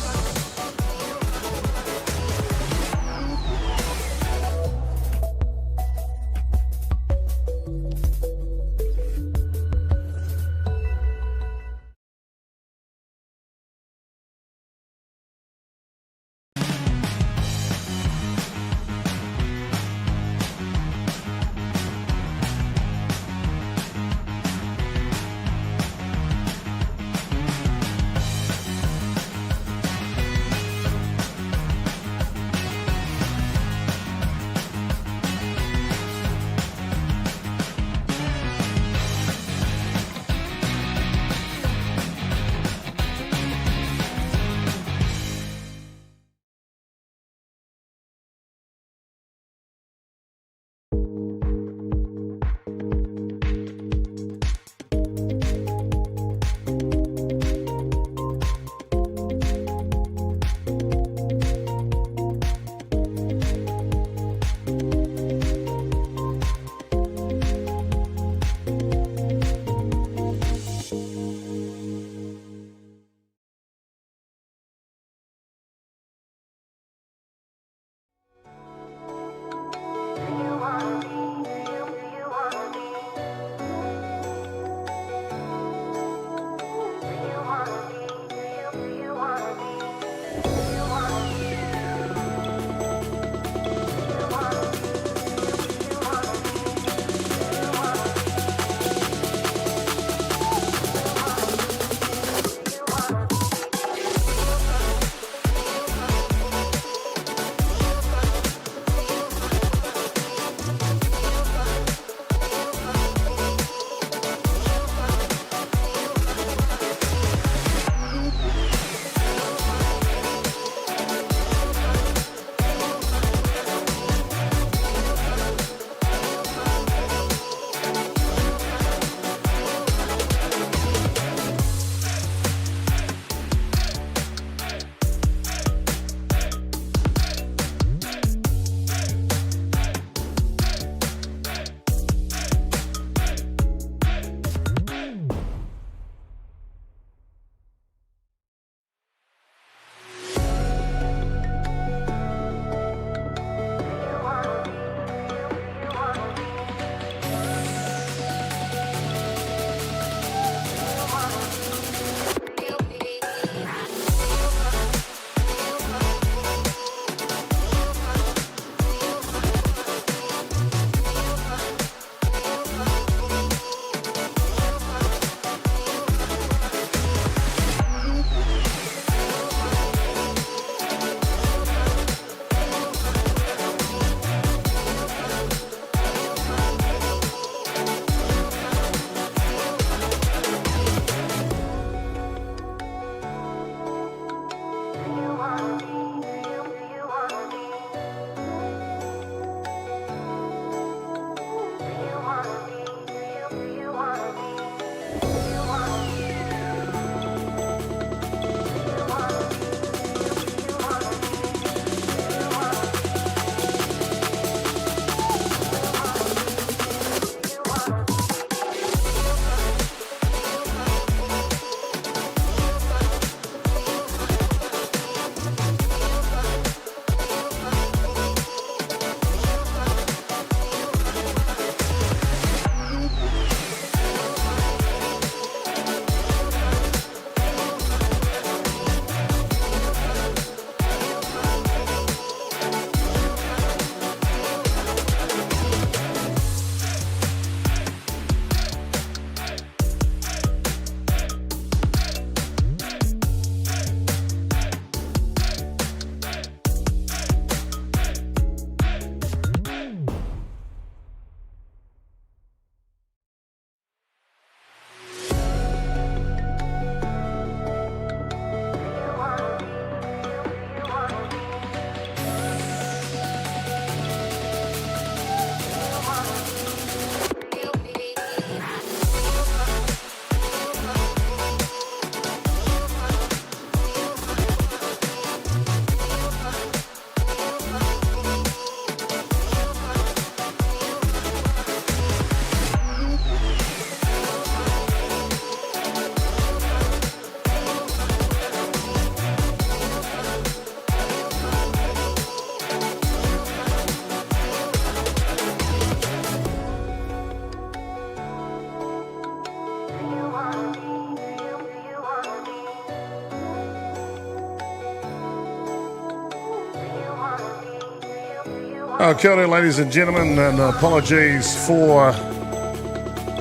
Kia ora, ladies and gentlemen, and apologies for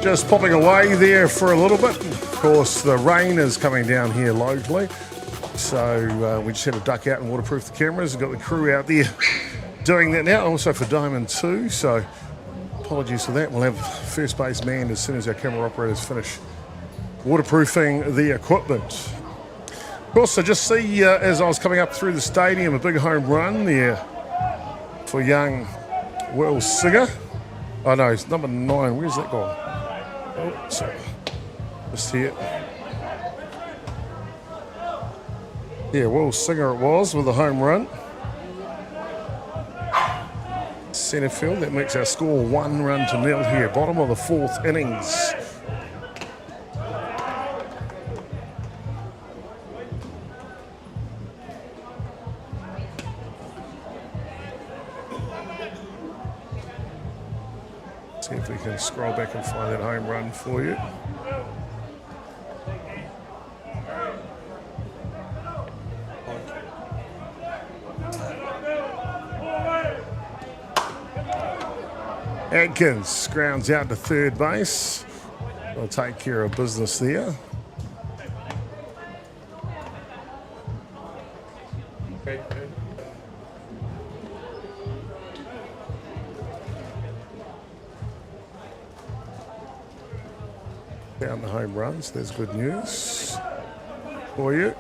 just popping away there for a little bit. Of course, the rain is coming down here locally, so we just had to duck out and waterproof the cameras. We've got the crew out there doing that now, also for Diamond 2, so apologies for that. We'll have first base manned as soon as our camera operators finish waterproofing the equipment. Of course, I just see, as I was coming up through the stadium, a big home run there for young Will Singer. Oh no, it's number 9. Where's that gone? Oh, sorry. Just here. Yeah, Will Singer it was with a home run. Centre field, that makes our score 1-0 here. Bottom of the 4th innings. See if we can scroll back and find that home run for you. Adkins grounds out to third base. They'll take care of business there. Down the home runs, there's good news for you.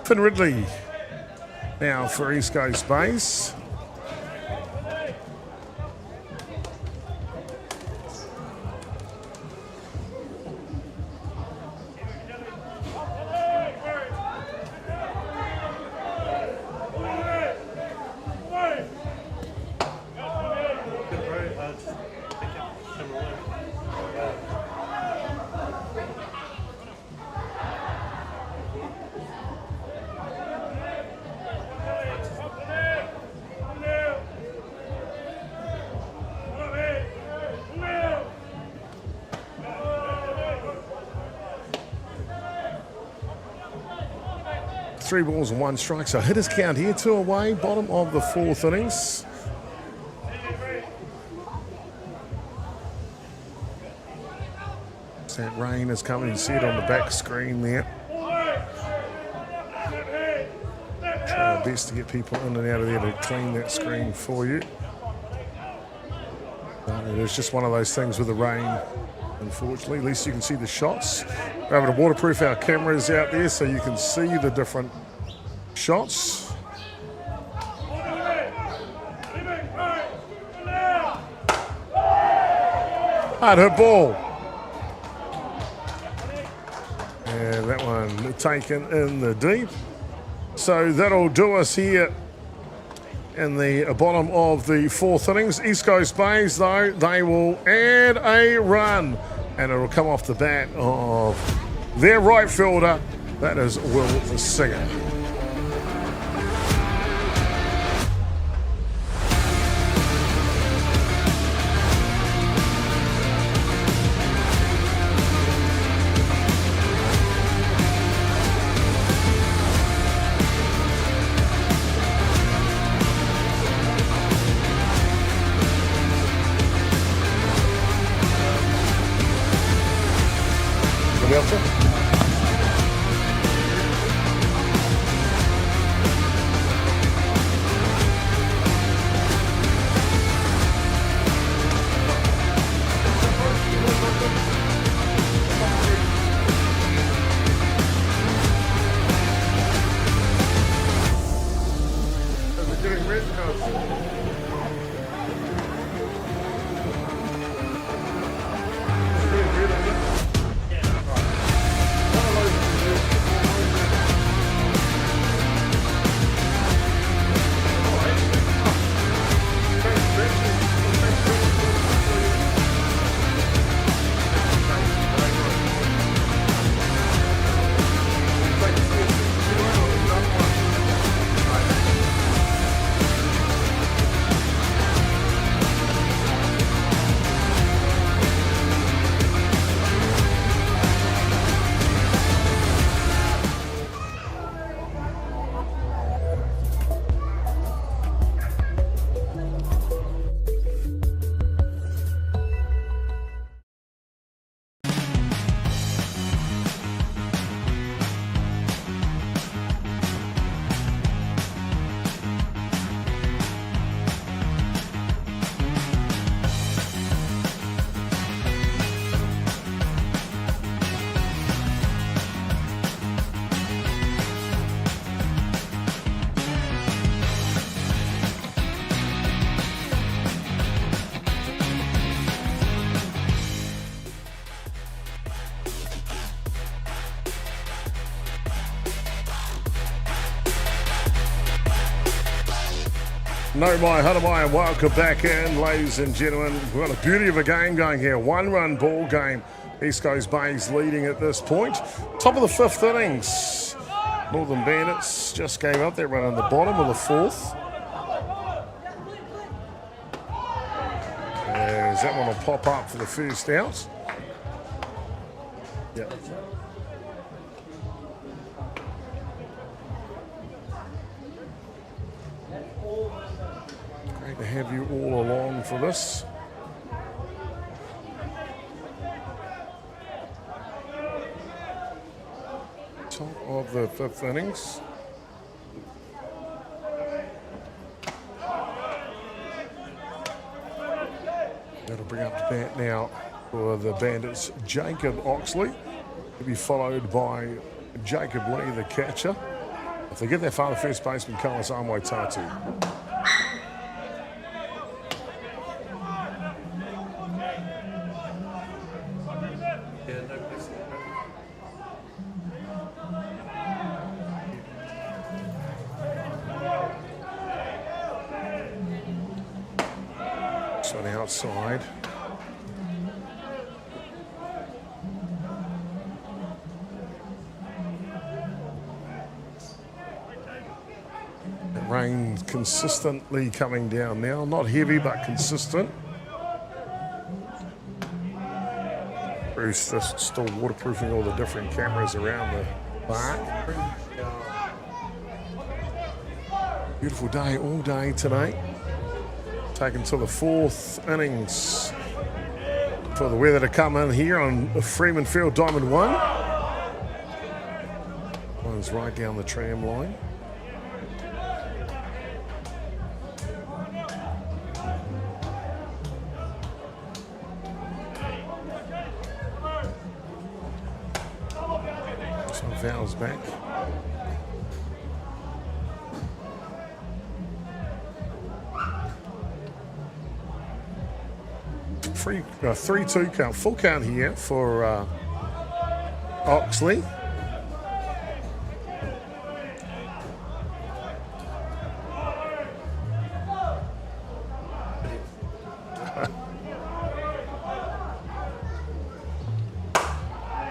Finn Ridley now for East Coast base. Three balls and one strike, so hitters count here, 2 away, bottom of the 4th innings. That rain is coming, you see it on the back screen there. Try our best to get people in and out of there to clean that screen for you. It's just one of those things with the rain, unfortunately. At least you can see the shots. We're able to waterproof our cameras out there so you can see the different shots. Hard hit ball. And that one taken in the deep. So that'll do us here in the bottom of the 4th innings. East Coast Bays, though, they will add a run, and it'll come off the bat of their right fielder. That is Will Singer. No mai, hana mai, and welcome back in, ladies and gentlemen. We've got a beauty of a game going here. 1-run ball game. East Coast Bays leading at this point. Top of the 5th innings. Northern Bandits just gave up that run on the bottom of the 4th. As that one will pop up for the first out. Yep. Great to have you all along for this. Top of the 5th innings. That'll bring up to bat now for the Bandits, Jacob Oxley. He'll be followed by Jacob Lee, the catcher. If they get their father first baseman, Carlos Amway Tatu. On the outside. The rain consistently coming down now. Not heavy, but consistent. Bruce just still waterproofing all the different cameras around the park. Beautiful day all day tonight. Taken to the 4th innings for the weather to come in here on Freeman Field, Diamond 1. One's right down the tram line. Some fouls back. 3-2 count, full count here for Oxley.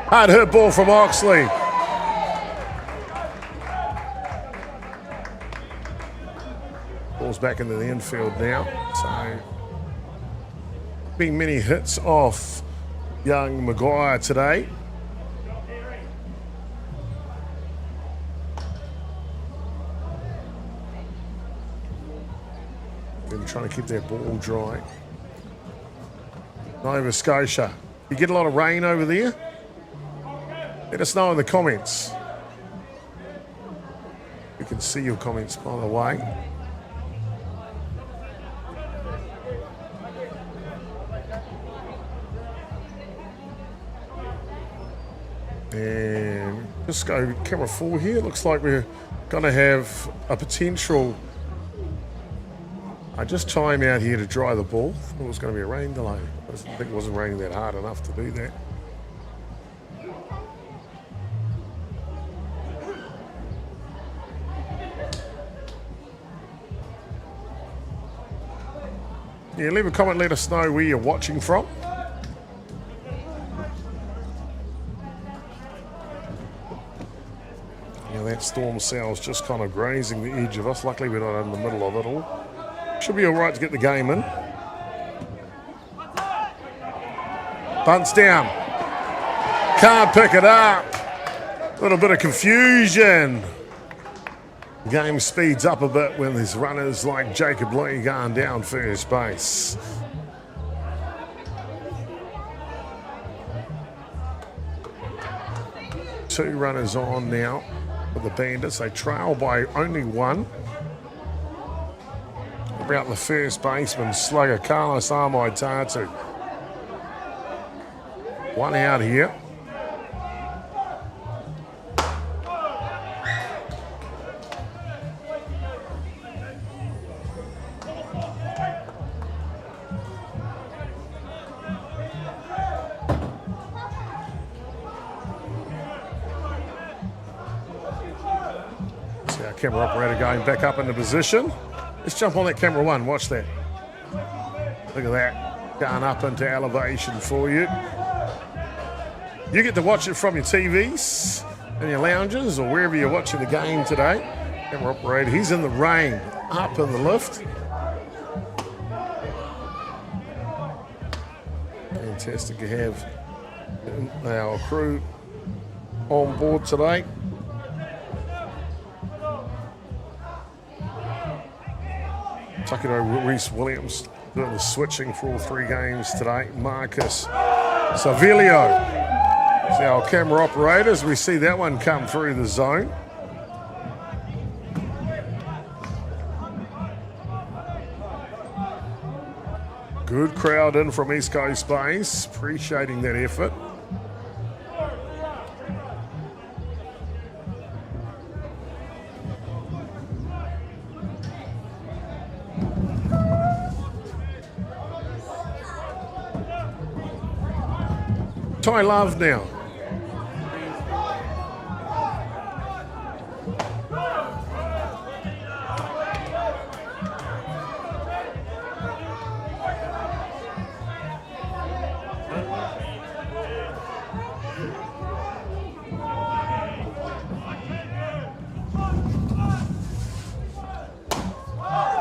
Hard hit ball from Oxley. Ball's back into the infield now. So been many hits off young Maguire today. Been trying to keep their ball dry. Nova Scotia. You get a lot of rain over there? Let us know in the comments. We can see your comments, by the way. And just go camera 4 here. Looks like we're going to have a potential. I just chime out here to dry the ball. Thought it was going to be a rain delay. I think it wasn't raining that hard enough to do that. Yeah, leave a comment, let us know where you're watching from. Yeah, that storm cell's just kind of grazing the edge of us. Luckily we're not in the middle of it all. Should be all right to get the game in. Bunts down. Can't pick it up. A little bit of confusion. Game speeds up a bit when there's runners like Jacob Lee going down first base. Two runners on now for the Bandits. They trail by only one. About the first baseman, slugger Carlos Amway Tatu. One out here. See our camera operator going back up into position. Let's jump on that camera one. Watch that. Look at that. Going up into elevation for you. You get to watch it from your TVs and your lounges or wherever you're watching the game today. Camera operator, he's in the rain, up in the lift. Fantastic to have our crew on board today. Takiro Reese Williams doing the switching for all 3 games today. Marcus Savilio is our camera operator as we see that one come through the zone. Good crowd in from East Coast Base, appreciating that effort. Ty Love now.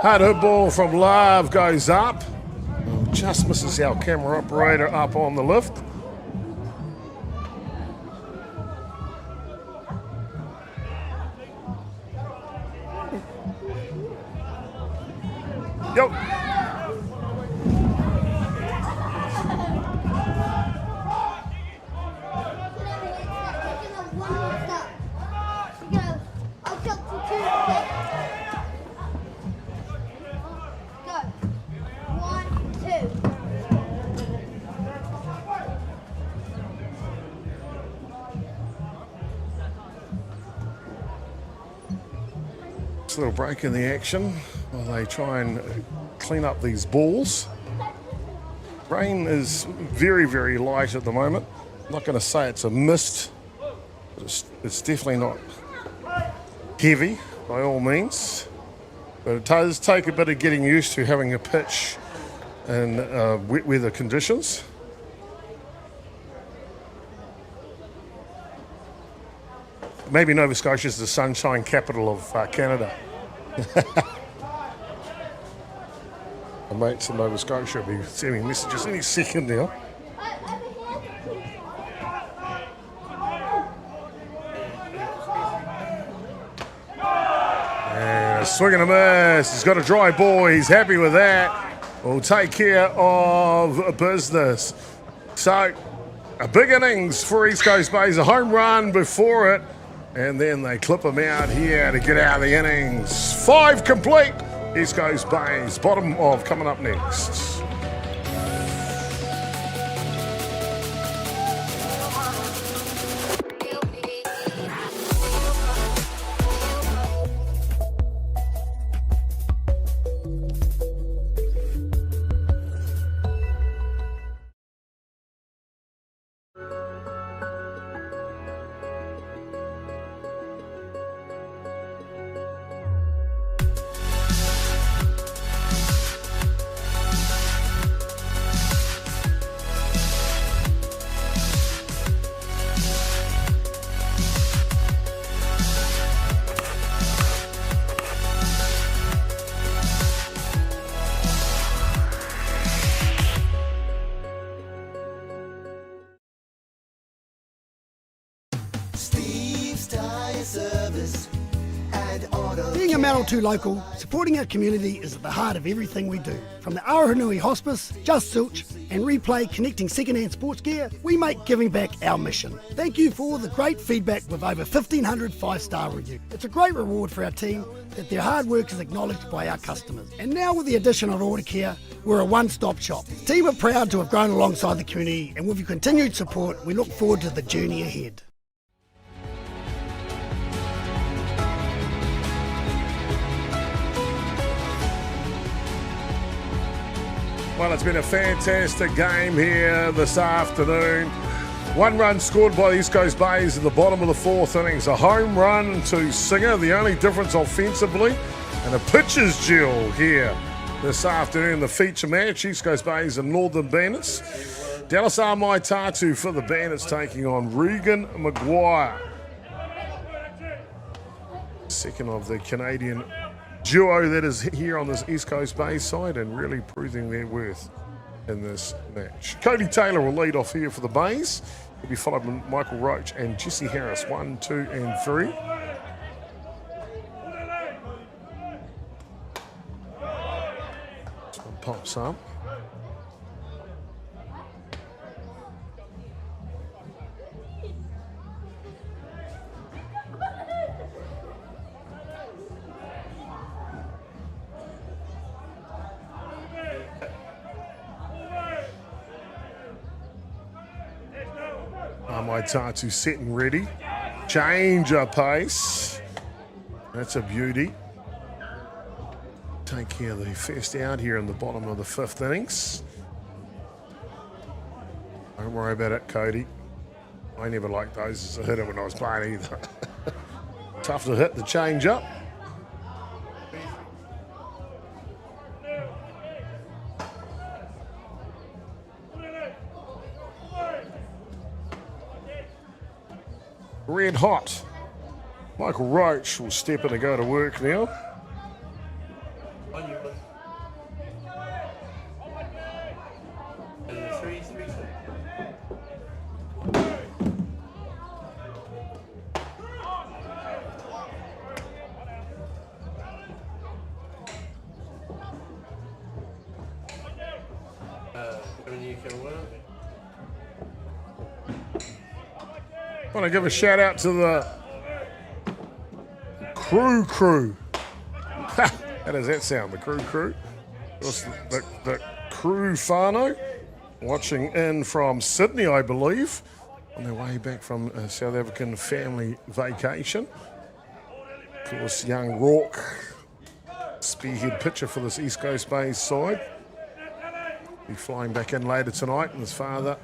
Hard hit ball from Love goes up. Just misses our camera operator up on the lift. Yo. A little break in the action while they try and clean up these balls. Rain is very, very light at the moment. I'm not going to say it's a mist, but it's definitely not heavy by all means. But it does take a bit of getting used to having a pitch in wet weather conditions. Maybe Nova Scotia is the sunshine capital of Canada. My mates in Nova Scotia will be sending messages any second now. And a swing and a miss. He's got a dry ball. He's happy with that. We'll take care of business. So, a big innings for East Coast Bays. A home run before it. And then they clip him out here to get out of the innings. 5 complete. East Coast Bays, bottom of coming up next. Being a Marotū local, supporting our community is at the heart of everything we do. From the Aoranui Hospice, Just Silch and Replay connecting second-hand sports gear, we make giving back our mission. Thank you for all the great feedback with over 1,500 5-star reviews. It's a great reward for our team that their hard work is acknowledged by our customers. And now with the addition of Order Care, we're a one-stop shop. The team are proud to have grown alongside the community, and with your continued support, we look forward to the journey ahead. Well, it's been a fantastic game here this afternoon. 1 run scored by the East Coast Bays at the bottom of the 4th innings. A home run to Singer. The only difference offensively And a pitcher's duel here this afternoon, the feature match, East Coast Bays and Northern Bandits. Dallas R. Maitatu for the Bandits taking on Regan Maguire. Second of the Canadian duo that is here on this East Coast Bay side and really proving their worth in this match. Cody Taylor will lead off here for the Bays. He'll be followed by Michael Roach and Jesse Harris, 1, 2, and 3. This one pops up. Maitatu set and ready. Change of pace. That's a beauty. Take care of the first out here in the bottom of the 5th innings. Don't worry about it, Cody. I never liked those as a hitter when I was playing either. Tough to hit the change up. Red hot. Michael Roach will step in and go to work now. I want to give a shout out to the crew. How does that sound? The crew? The crew whānau watching in from Sydney, I believe, on their way back from a South African family vacation. Of course, young Rourke, spearhead pitcher for this East Coast Bays side. Be flying back in later tonight, and his father,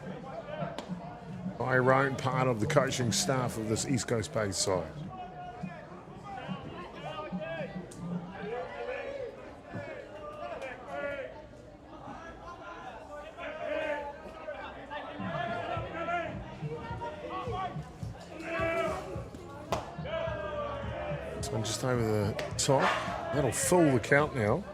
Tyrone, part of the coaching staff of this East Coast Bays side. This one just over the top. That'll fill the count now.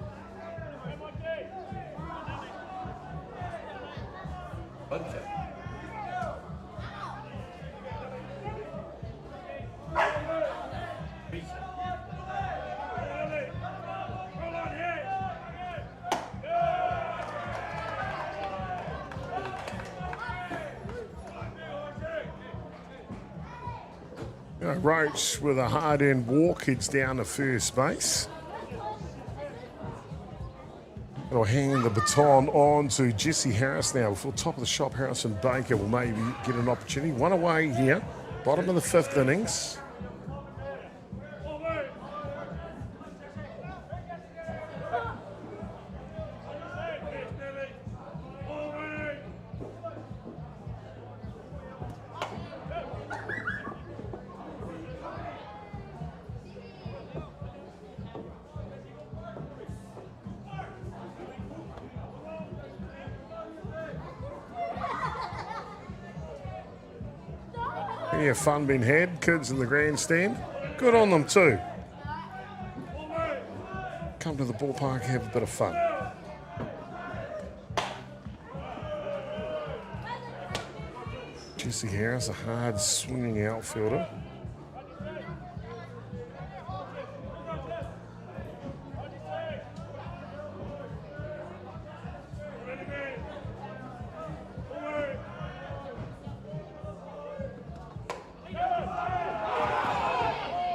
Roach with a hard end walk heads down to first base. They'll hand the baton on to Jesse Harris now. Before top of the shop, Harrison Baker will maybe get an opportunity. One away here, bottom of the 5th innings. Plenty of fun being had, kids in the grandstand. Good on them too. Come to the ballpark, have a bit of fun. Jesse Harris, a hard swinging outfielder.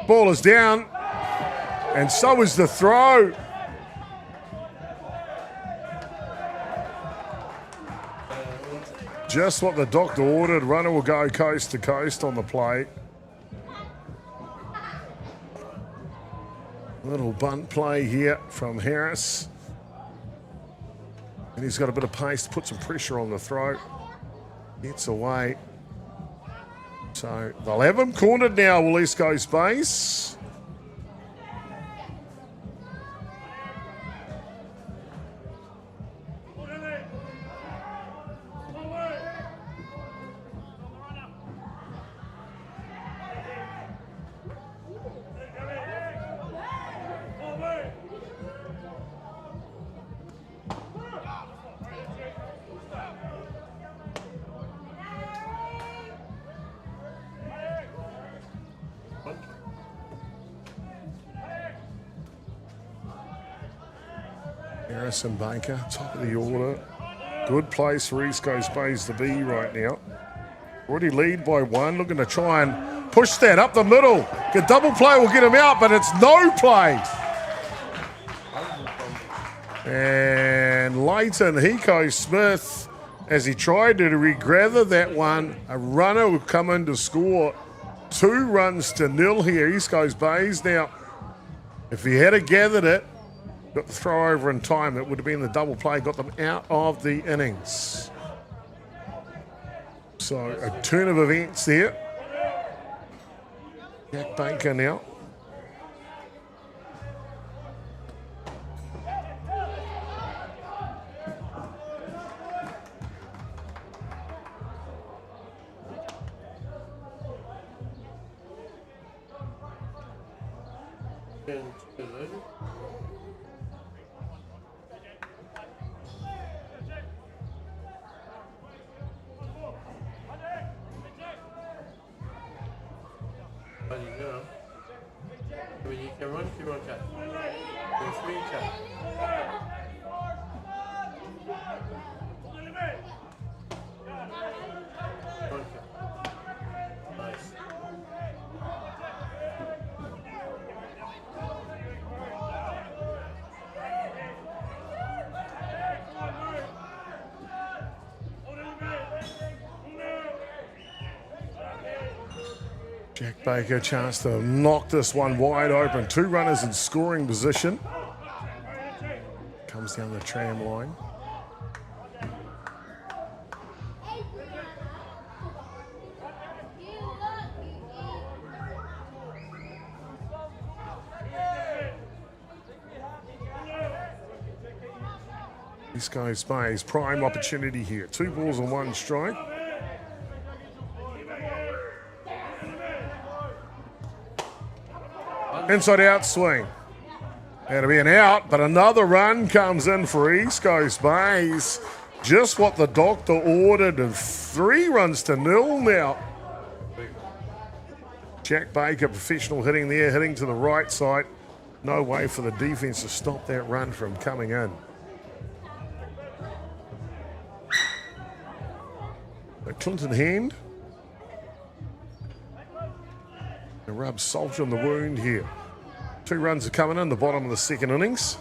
Ball is down, and so is the throw. Just what the doctor ordered. Runner will go coast to coast on the plate. Little bunt play here from Harris. And he's got a bit of pace to put some pressure on the throat. Gets away. So they'll have him cornered now, will East Coast Bays. Harrison Baker, top of the order. Good place for East Coast Bays to be right now. Already lead by one, looking to try and push that up the middle. Good double play will get him out, but it's no play. And Leighton Hiko Smith, as he tried to regather that one, a runner would come in to score 2 runs to nil here. East Coast Bays. Now, if he had gathered it, got the throw over in time, it would have been the double play, got them out of the innings. So a turn of events there. Jack Baker now. Jack Baker, chance to knock this one wide open. 2 runners in scoring position. Comes down the tram line. East Coast Bays, prime opportunity here. 2 balls and 1 strike. Inside out swing. That'll be an out, but another run comes in for East Coast Bays. Just what the doctor ordered, and 3 runs to nil now. Jack Baker, professional hitting there, hitting to the right side. No way for the defense to stop that run from coming in. A Clinton hand. And rub salt on the wound here. 2 runs are coming in the bottom of the second innings.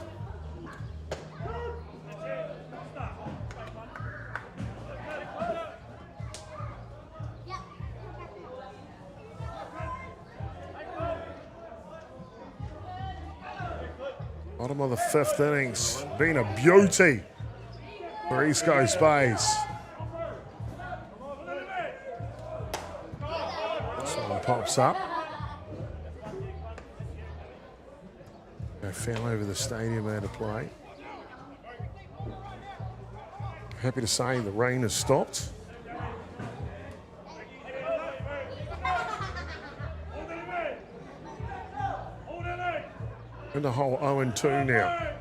Bottom of the 5th innings. Been a beauty for East Coast Bays. Someone pops up. Fell over the stadium out of play. Happy to say the rain has stopped. In the hole 0-2 now.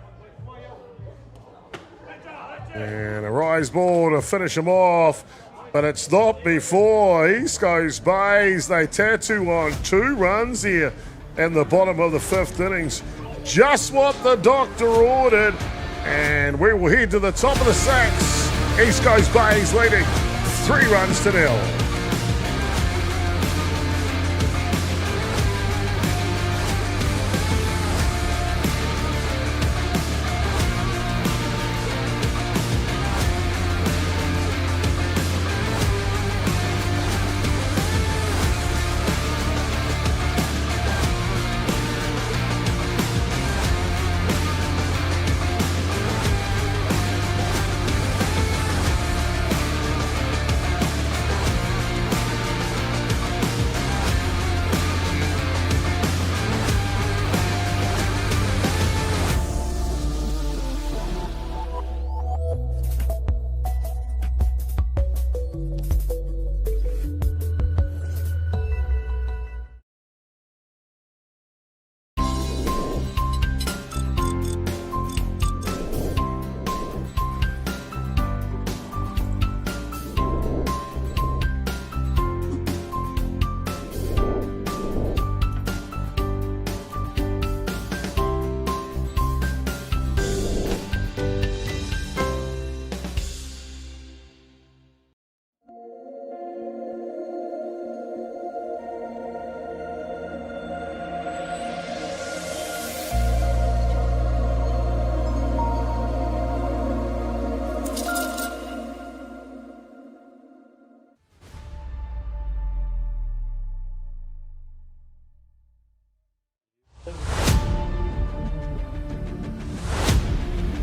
And a rise ball to finish them off, but it's not before East Coast Bays. They tattoo on 2 runs here in the bottom of the 5th innings. Just what the doctor ordered, and we will head to the top of the 6th. East Coast Bays leading 3 runs to nil.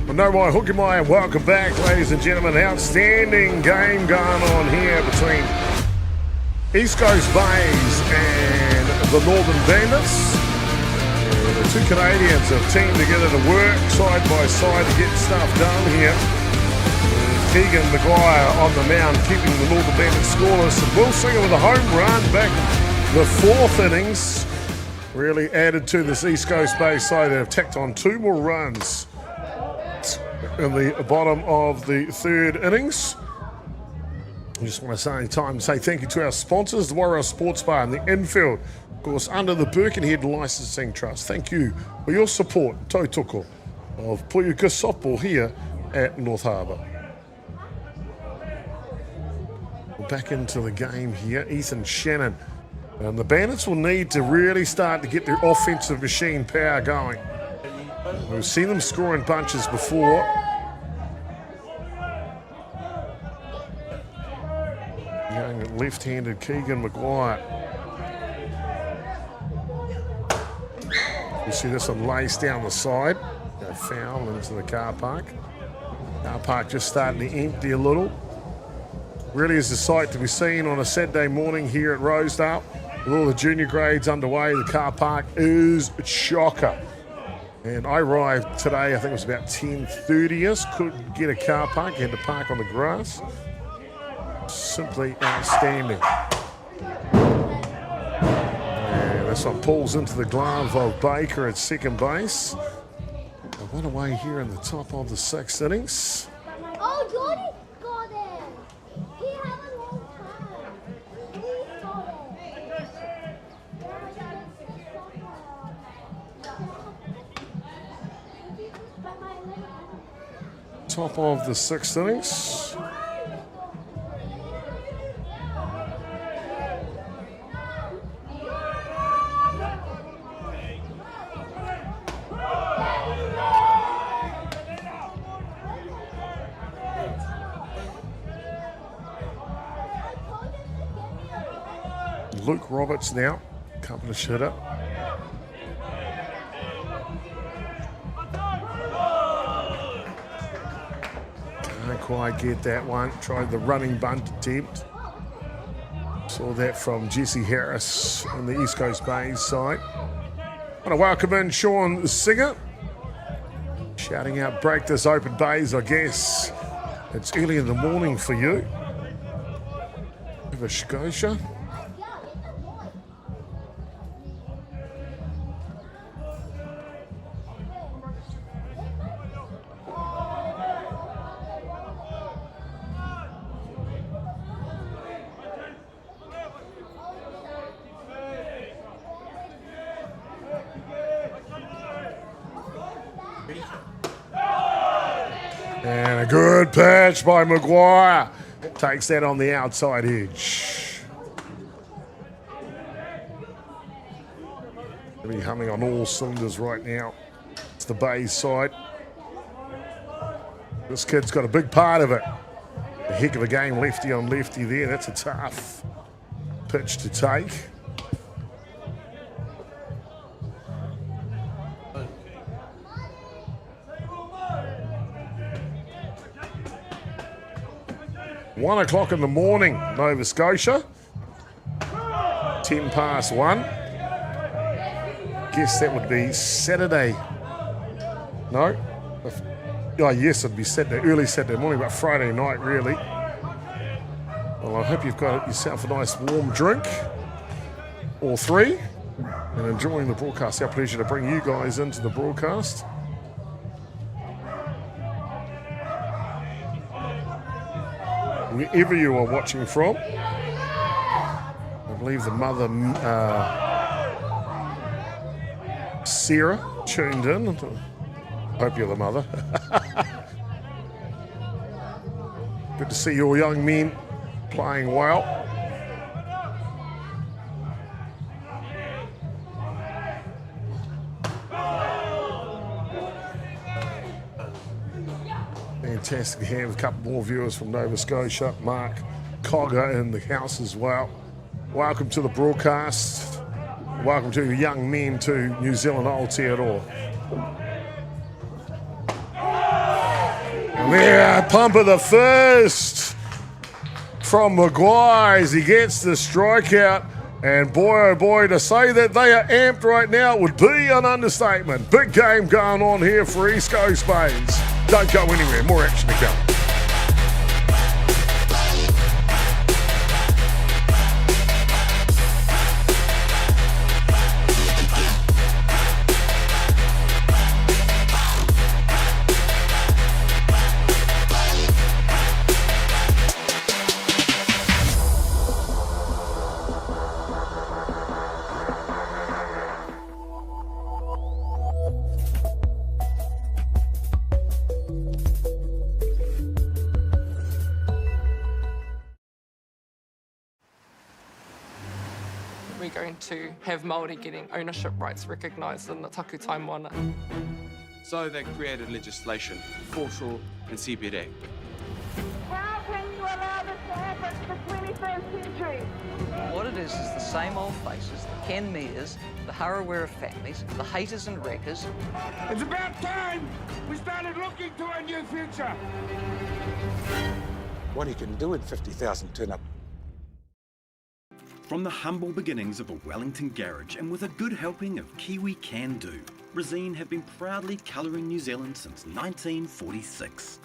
Well, no more hooky my, welcome back, ladies and gentlemen. Outstanding game going on here between East Coast Bays and the Northern Bandits. The two Canadians have teamed together to work side by side to get stuff done here. Keegan Maguire on the mound, keeping the Northern Bandits scoreless. And Will Singer with a home run back in the fourth innings. Really added to this East Coast Bay side. They've tacked on 2 more runs in the bottom of the third innings. I just want to say thank you to our sponsors, the Warrior Sports Bar in the infield, of course, under the Birkenhead Licensing Trust. Thank you for your support, tautoko, of Puyuka softball here at North Harbour. Back into the game here, Ethan Shannon. And the Bandits will need to really start to get their offensive machine power going. We've seen them score in bunches before. Young left-handed Keegan Maguire. You see this one lace down the side. Go foul into the car park. Car park just starting to empty a little. Really is a sight to be seen on a Saturday morning here at Rosedale. With all the junior grades underway, the car park is a chocker. And I arrived today, I think it was about 10:30ish. Couldn't get a car park, had to park on the grass. Simply outstanding. And this one pulls into the glove of Baker at second base. And one away here in the top of the 6th innings. Oh, Jordy got it. He had a long time. He got it. Top of the 6th innings. Luke Roberts now, couple of hitter. Can't quite get that one. Tried the running bunt attempt. Saw that from Jesse Harris on the East Coast Bays side. Want to welcome in Sean Singer. Shouting out, break this open Bays, I guess. It's early in the morning for you. Nova Scotia. And a good pitch by Maguire. Takes that on the outside edge. Really humming on all cylinders right now. It's the Bays side. This kid's got a big part of it. A heck of a game, lefty on lefty there. That's a tough pitch to take. One o'clock in the morning, Nova Scotia. 1:10 Guess that would be Saturday. No? Oh, yes, it'd be Saturday, early Saturday morning, but Friday night, really. Well, I hope you've got yourself a nice warm drink, or 3, and enjoying the broadcast. Our pleasure to bring you guys into the broadcast. Wherever you are watching from. I believe the mother, Sarah, tuned in. Hope you're the mother. Good to see your young men playing well. Fantastic to have a couple more viewers from Nova Scotia. Mark Cogger in the house as well. Welcome to the broadcast. Welcome to young men to New Zealand Aotearoa. Yeah, pumper the first from Maguire as he gets the strikeout. And boy, oh boy, to say that they are amped right now would be an understatement. Big game going on here for East Coast Bays. Don't go anywhere, more action to come. We're going to have Māori getting ownership rights recognised in the taku time moana. So they created legislation, foreshore and CBD. How can you allow this to happen in the 21st century? What it is the same old faces, the Ken Mears, the Harawira families, the haters and wreckers. It's about time we started looking to a new future. What he can do in 50,000 turn up. From the humble beginnings of a Wellington garage and with a good helping of Kiwi Can Do, Resine have been proudly colouring New Zealand since 1946.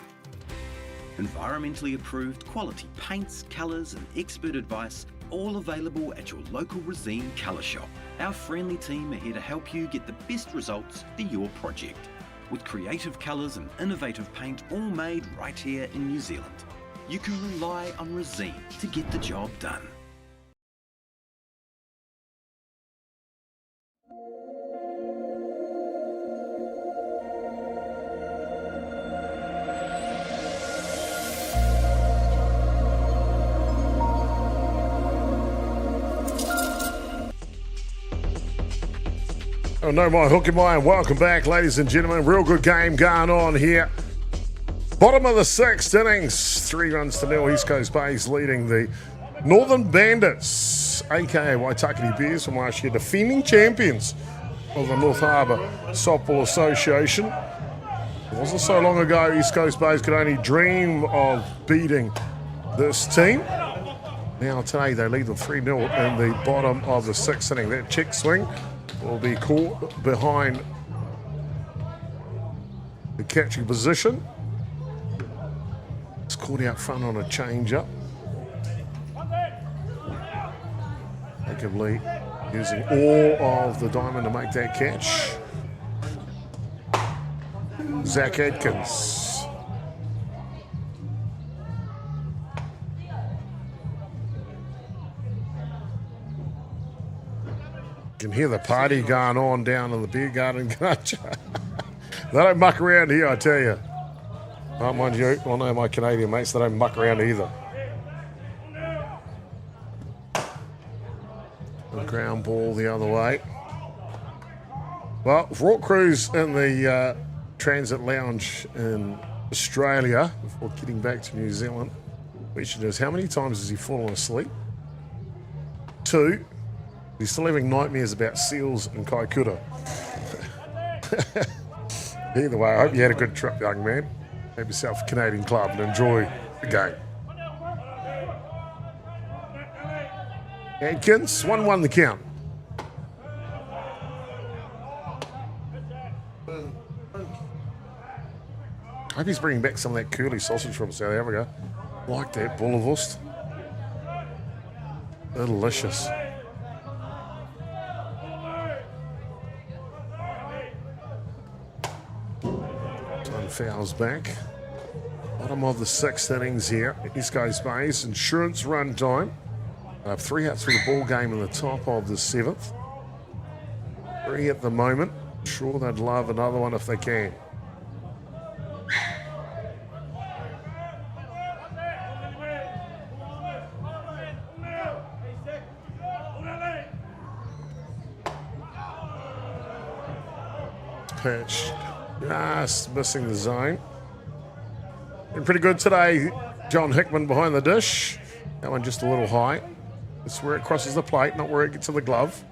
Environmentally approved quality paints, colours and expert advice, all available at your local Resine colour shop. Our friendly team are here to help you get the best results for your project. With creative colours and innovative paint all made right here in New Zealand. You can rely on Resine to get the job done. Oh, no, my hooky my, and welcome back, ladies and gentlemen. Real good game going on here. Bottom of the sixth innings, 3 runs to nil. East Coast Bays leading the Northern Bandits, aka Waitakere Bears from last year, defending champions of the North Harbour Softball Association. It wasn't so long ago East Coast Bays could only dream of beating this team. Now today they lead them 3-0 in the bottom of the sixth inning. That check swing will be caught behind the catching position. It's caught out front on a change-up. Jacob Lee using all of the diamond to make that catch. Zach Adkins. You can hear the party going on down in the beer garden, can't you? They don't muck around here, I tell you. Oh, mind you, I know my Canadian mates, they don't muck around either. The ground ball the other way. Well, for all crews in the Transit Lounge in Australia, before getting back to New Zealand, the question is, how many times has he fallen asleep? 2. He's still having nightmares about seals and Kaikoura. Either way, I hope you had a good trip, young man. Have yourself a Canadian club and enjoy the game. Adkins, 1-1 the count. I hope he's bringing back some of that curly sausage from South Africa. Like that, boerewurst. Delicious. Fouls back. Bottom of the sixth innings here. East Coast Bays, insurance run time. 3 outs for the ball game in the top of the 7th. 3 at the moment. Sure, they'd love another one if they can. Pitch. Just missing the zone. Been pretty good today. John Hickman behind the dish. That one just a little high. It's where it crosses the plate, not where it gets to the glove.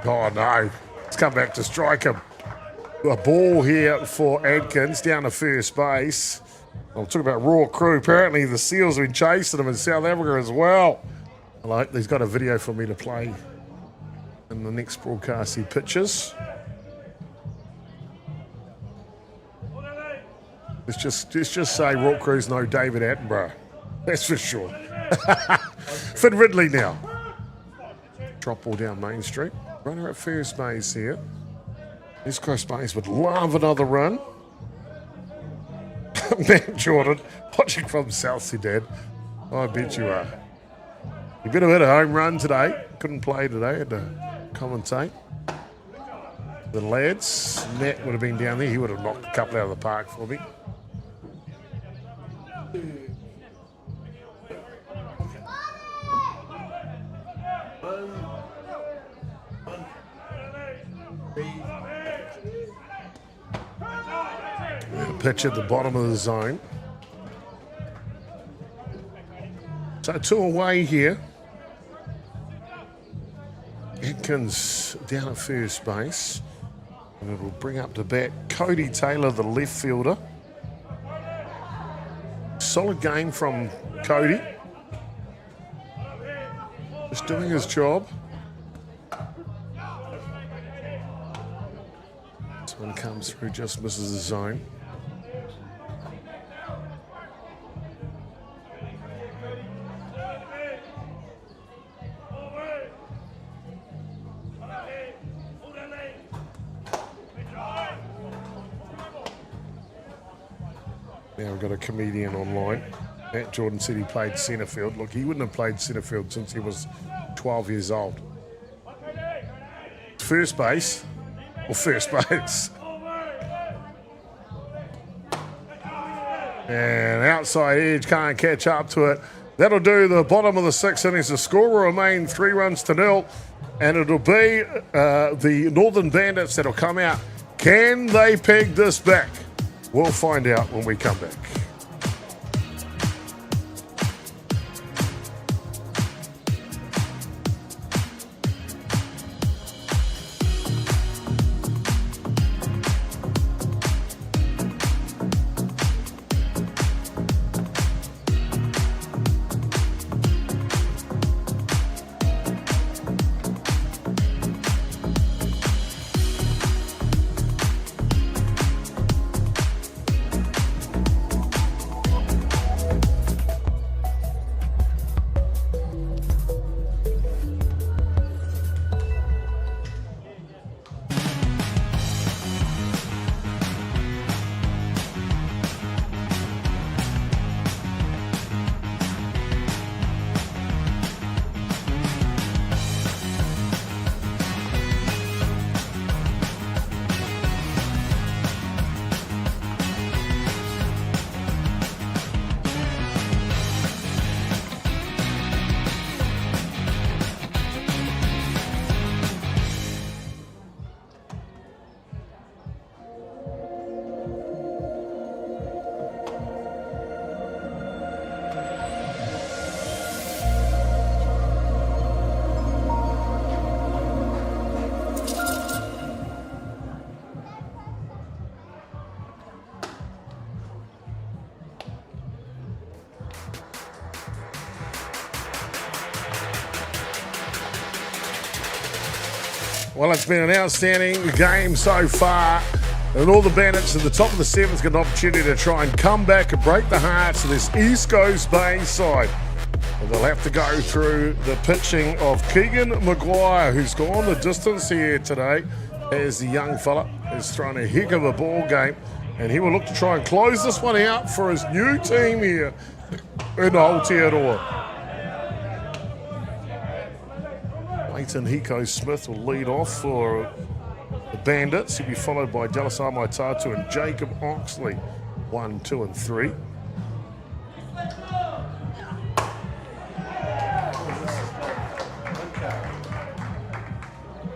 Oh no, let's come back to strike him. A ball here for Adkins down to first base. I'm talking about raw crew. Apparently the Seals have been chasing him in South Africa as well. Like, he's got a video for me to play in the next broadcast he pitches. Let's just say raw crew's no David Attenborough. That's for sure. Finn Ridley now. Drop ball down Main Street. Runner at first base here. East Coast base would love another run. Matt Jordan, watching from South Sudan. I bet you are. You better hit a home run today. Couldn't play today, had to commentate. The lads, Matt would have been down there. He would have knocked a couple out of the park for me. Pitch at the bottom of the zone. So 2 away here. Atkins down at first base. And it will bring up to bat Cody Taylor, the left fielder. Solid game from Cody. Just doing his job. This one comes through, just misses the zone. Now we've got a comedian online. Matt Jordan said he played centre field. Look, he wouldn't have played centre field since he was 12 years old. First base, or first base. And outside edge, can't catch up to it. That'll do the bottom of the 6th innings. The score will remain 3 runs to 0. And it'll be the Northern Bandits that'll come out. Can they peg this back? We'll find out when we come back. Well, it's been an outstanding game so far. And all the Bandits at the top of the 7th get an opportunity to try and come back and break the hearts of this East Coast Bay side. And they'll have to go through the pitching of Keegan Maguire, who's gone the distance here today as the young fella has thrown a heck of a ball game. And he will look to try and close this one out for his new team here in Aotearoa. Leighton Hiko Smith will lead off for the Bandits. He'll be followed by Dallas Amaitatu and Jacob Oxley, 1, 2, and 3.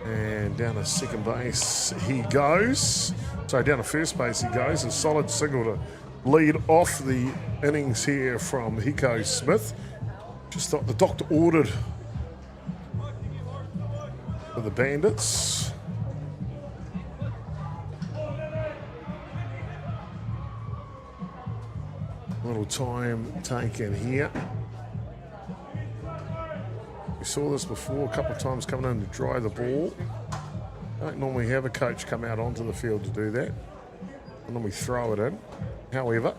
And down to second base he goes. So down to first base he goes. A solid single to lead off the innings here from Hiko Smith. Just thought the doctor ordered for the Bandits. Little time taken here. We saw this before a couple of times coming in to dry the ball. Don't normally have a coach come out onto the field to do that. And then we throw it in. However,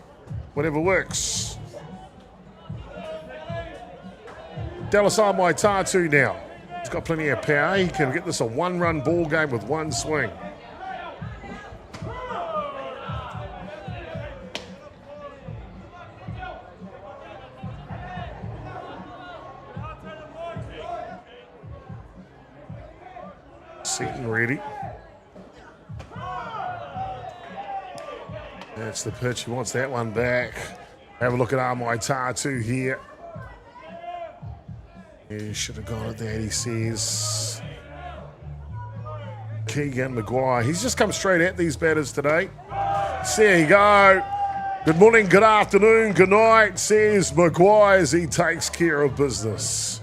whatever works. Delasai Tatu now. He's got plenty of power. He can get this a one-run ball game with one swing. Set and ready. That's the pitch. He wants that one back. Have a look at Tatu here. He should have gone at that, he says. Keegan Maguire. He's just come straight at these batters today. So there you go. Good morning, good afternoon, good night, says Maguire as he takes care of business.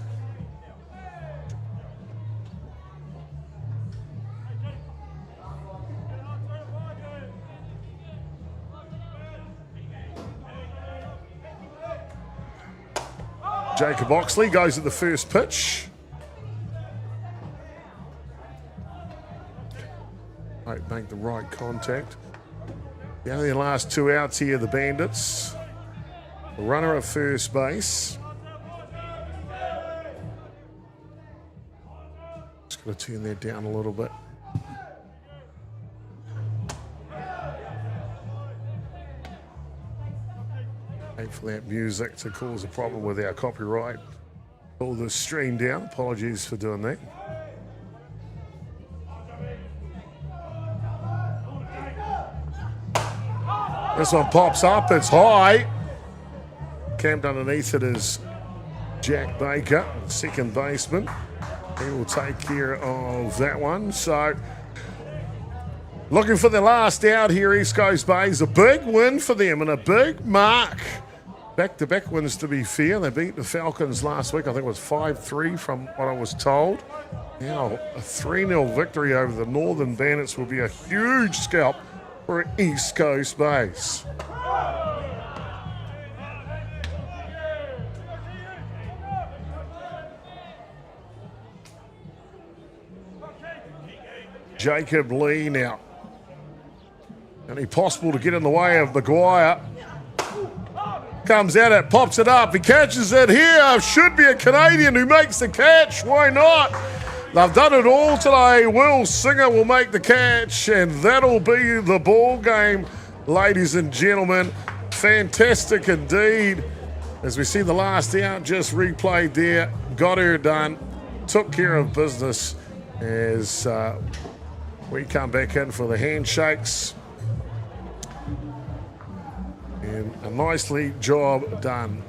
Jacob Oxley goes at the first pitch. Might make the right contact. The only last two outs here, the Bandits. The runner at first base. Just got to turn that down a little bit. Wait for that music to cause a problem with our copyright. Pull the stream down. Apologies for doing that. This one pops up. It's high. Camped underneath it is Jack Baker, second baseman. He will take care of that one. So, looking for the last out here, East Coast Bays. A big win for them and a big mark. Back-to-back wins, to be fair. They beat the Falcons last week. I think it was 5-3 from what I was told. Now, a 3-0 victory over the Northern Bandits will be a huge scalp for East Coast Bays. Jacob Lee now. Any possible to get in the way of Maguire. Comes at it, pops it up, he catches it here. Should be a Canadian who makes the catch. Why not? They've done it all today. Will Singer will make the catch, and that'll be the ball game, ladies and gentlemen. Fantastic indeed. As we see the last out just replayed there, got her done, took care of business as we come back in for the handshakes. And a nicely job done.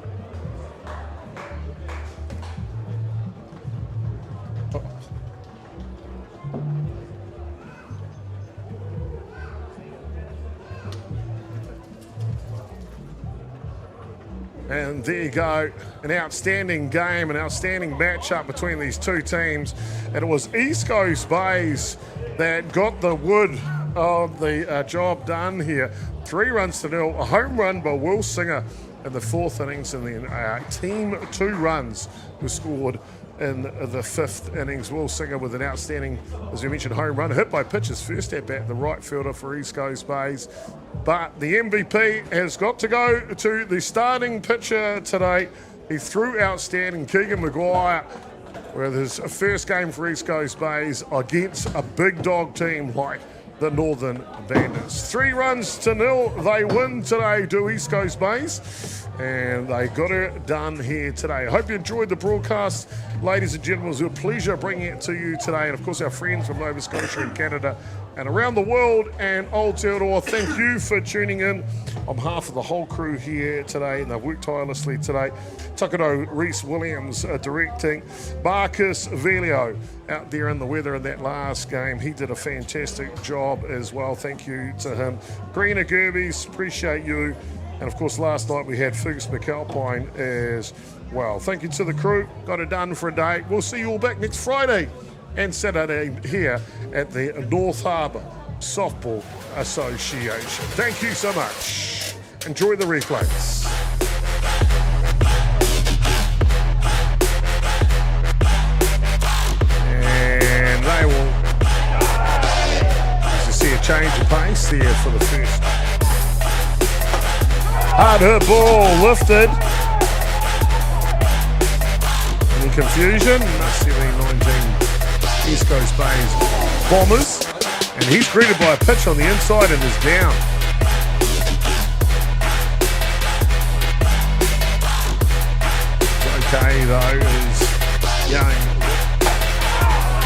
And there you go, an outstanding game, an outstanding matchup between these two teams. And it was East Coast Bays that got the wood of the job done here. 3-0, a home run by Will Singer in the fourth innings, and then team 2 runs were scored in the fifth innings. Will Singer with an outstanding, as we mentioned, home run, hit by pitches, first at bat, the right fielder for East Coast Bays. But the MVP has got to go to the starting pitcher today. He threw outstanding, Keegan Maguire, with his first game for East Coast Bays against a big dog team like the Northern Bandits. 3-0. They win today to East Coast Bays, and they got her done here today. I hope you enjoyed the broadcast, ladies and gentlemen. It was a pleasure bringing it to you today, and of course our friends from Nova Scotia and Canada and around the world and Aotearoa, thank you for tuning in on behalf of the whole crew here today. They've worked tirelessly today. Takano Reese Williams directing. Marcus Velio out there in the weather in that last game. He did a fantastic job as well. Thank you to him. Greener Gerbes, appreciate you. And of course last night we had Fergus McAlpine as well. Thank you to the crew. Got it done for a day. We'll see you all back next Friday and Saturday here at the North Harbour Softball Association. Thank you so much. Enjoy the replays. And they will see a change of pace there for the first. Hard hit ball lifted. Any confusion? 17-19 East Coast Bays Bombers. And he's greeted by a pitch on the inside and is down. Okay though, is Young.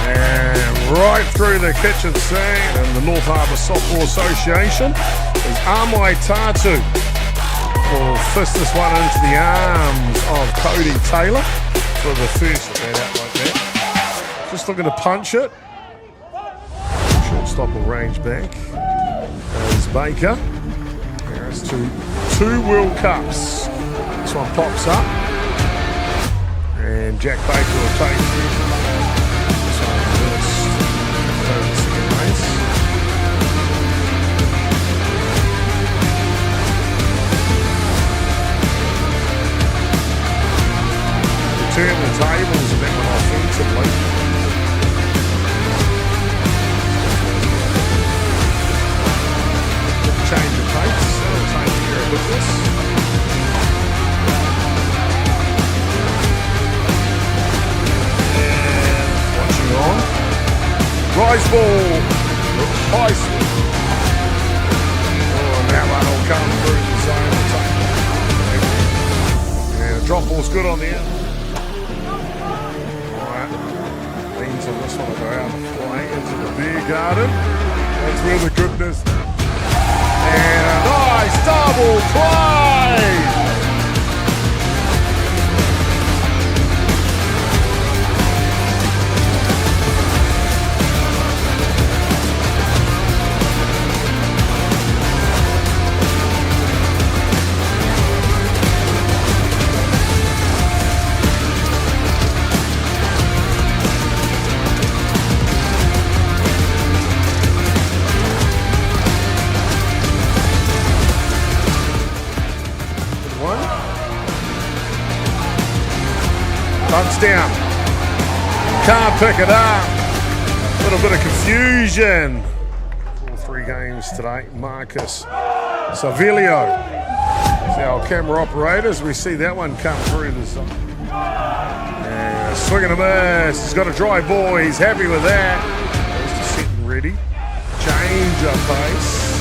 And right through the kitchen sink, and the North Harbour Softball Association is Amai Tatu. Will fist this one into the arms of Cody Taylor for the first bat out like that. Just looking to punch it. Shortstop will range back as Baker. There's two World Cups. This one pops up. And Jack Baker will take this one first. Over the second base. Turn the tables a bit offensively. Change of pace, that'll take care of this. And watching on. Rise ball, high swing. Oh, and that one will come through the zone. And the drop ball's good on the end. Leans on this one will go out and fly into the beer garden. That's where the goodness. And a nice double play! Down. Can't pick it up. A little bit of confusion. 4-3 games today. Marcus Savilio is our camera operator as we see that one come through the zone. And swing and a miss. He's got a dry ball. He's happy with that. Goes to set and ready. Change of pace.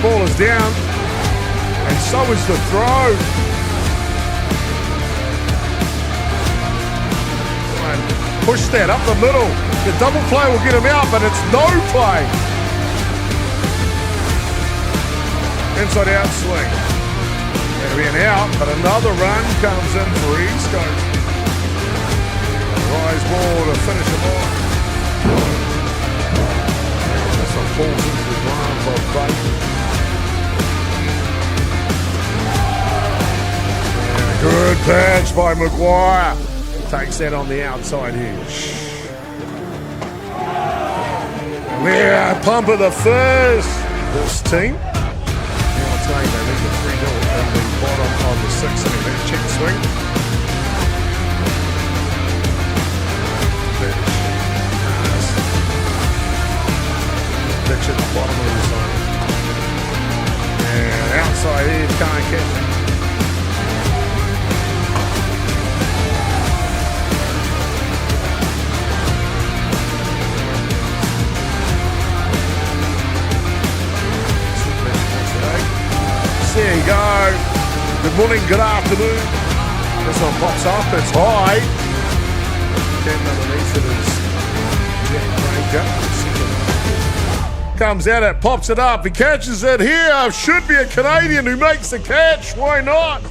Ball is down. And so is the throw. And push that up the middle. The double play will get him out, but it's no play. Inside out swing. That'll be an out, but another run comes in for East Coast. Rise ball to finish him off. This one falls into the ground by Baker. Good patch by Maguire. Takes that on the outside edge. Yeah, pump of the first. This team. Now it's going to lead the 3-0 in the bottom of the 6th inning. That check swing. Pitch at the bottom of the zone. And outside edge, can't catch it. There you go. Good morning, good afternoon. This one pops up, it's high. 10 underneath it is Jack Baker. Comes at it, pops it up, he catches it here. Should be a Canadian who makes the catch, why not?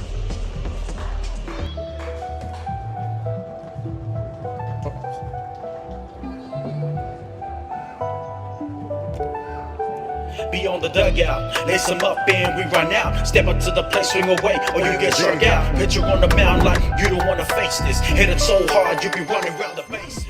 beyond the dugout. Lace them up and we run out. Step up to the plate, swing away, or you get struck out. Pitcher on the mound like you don't want to face this. Hit it so hard, you be running around the base.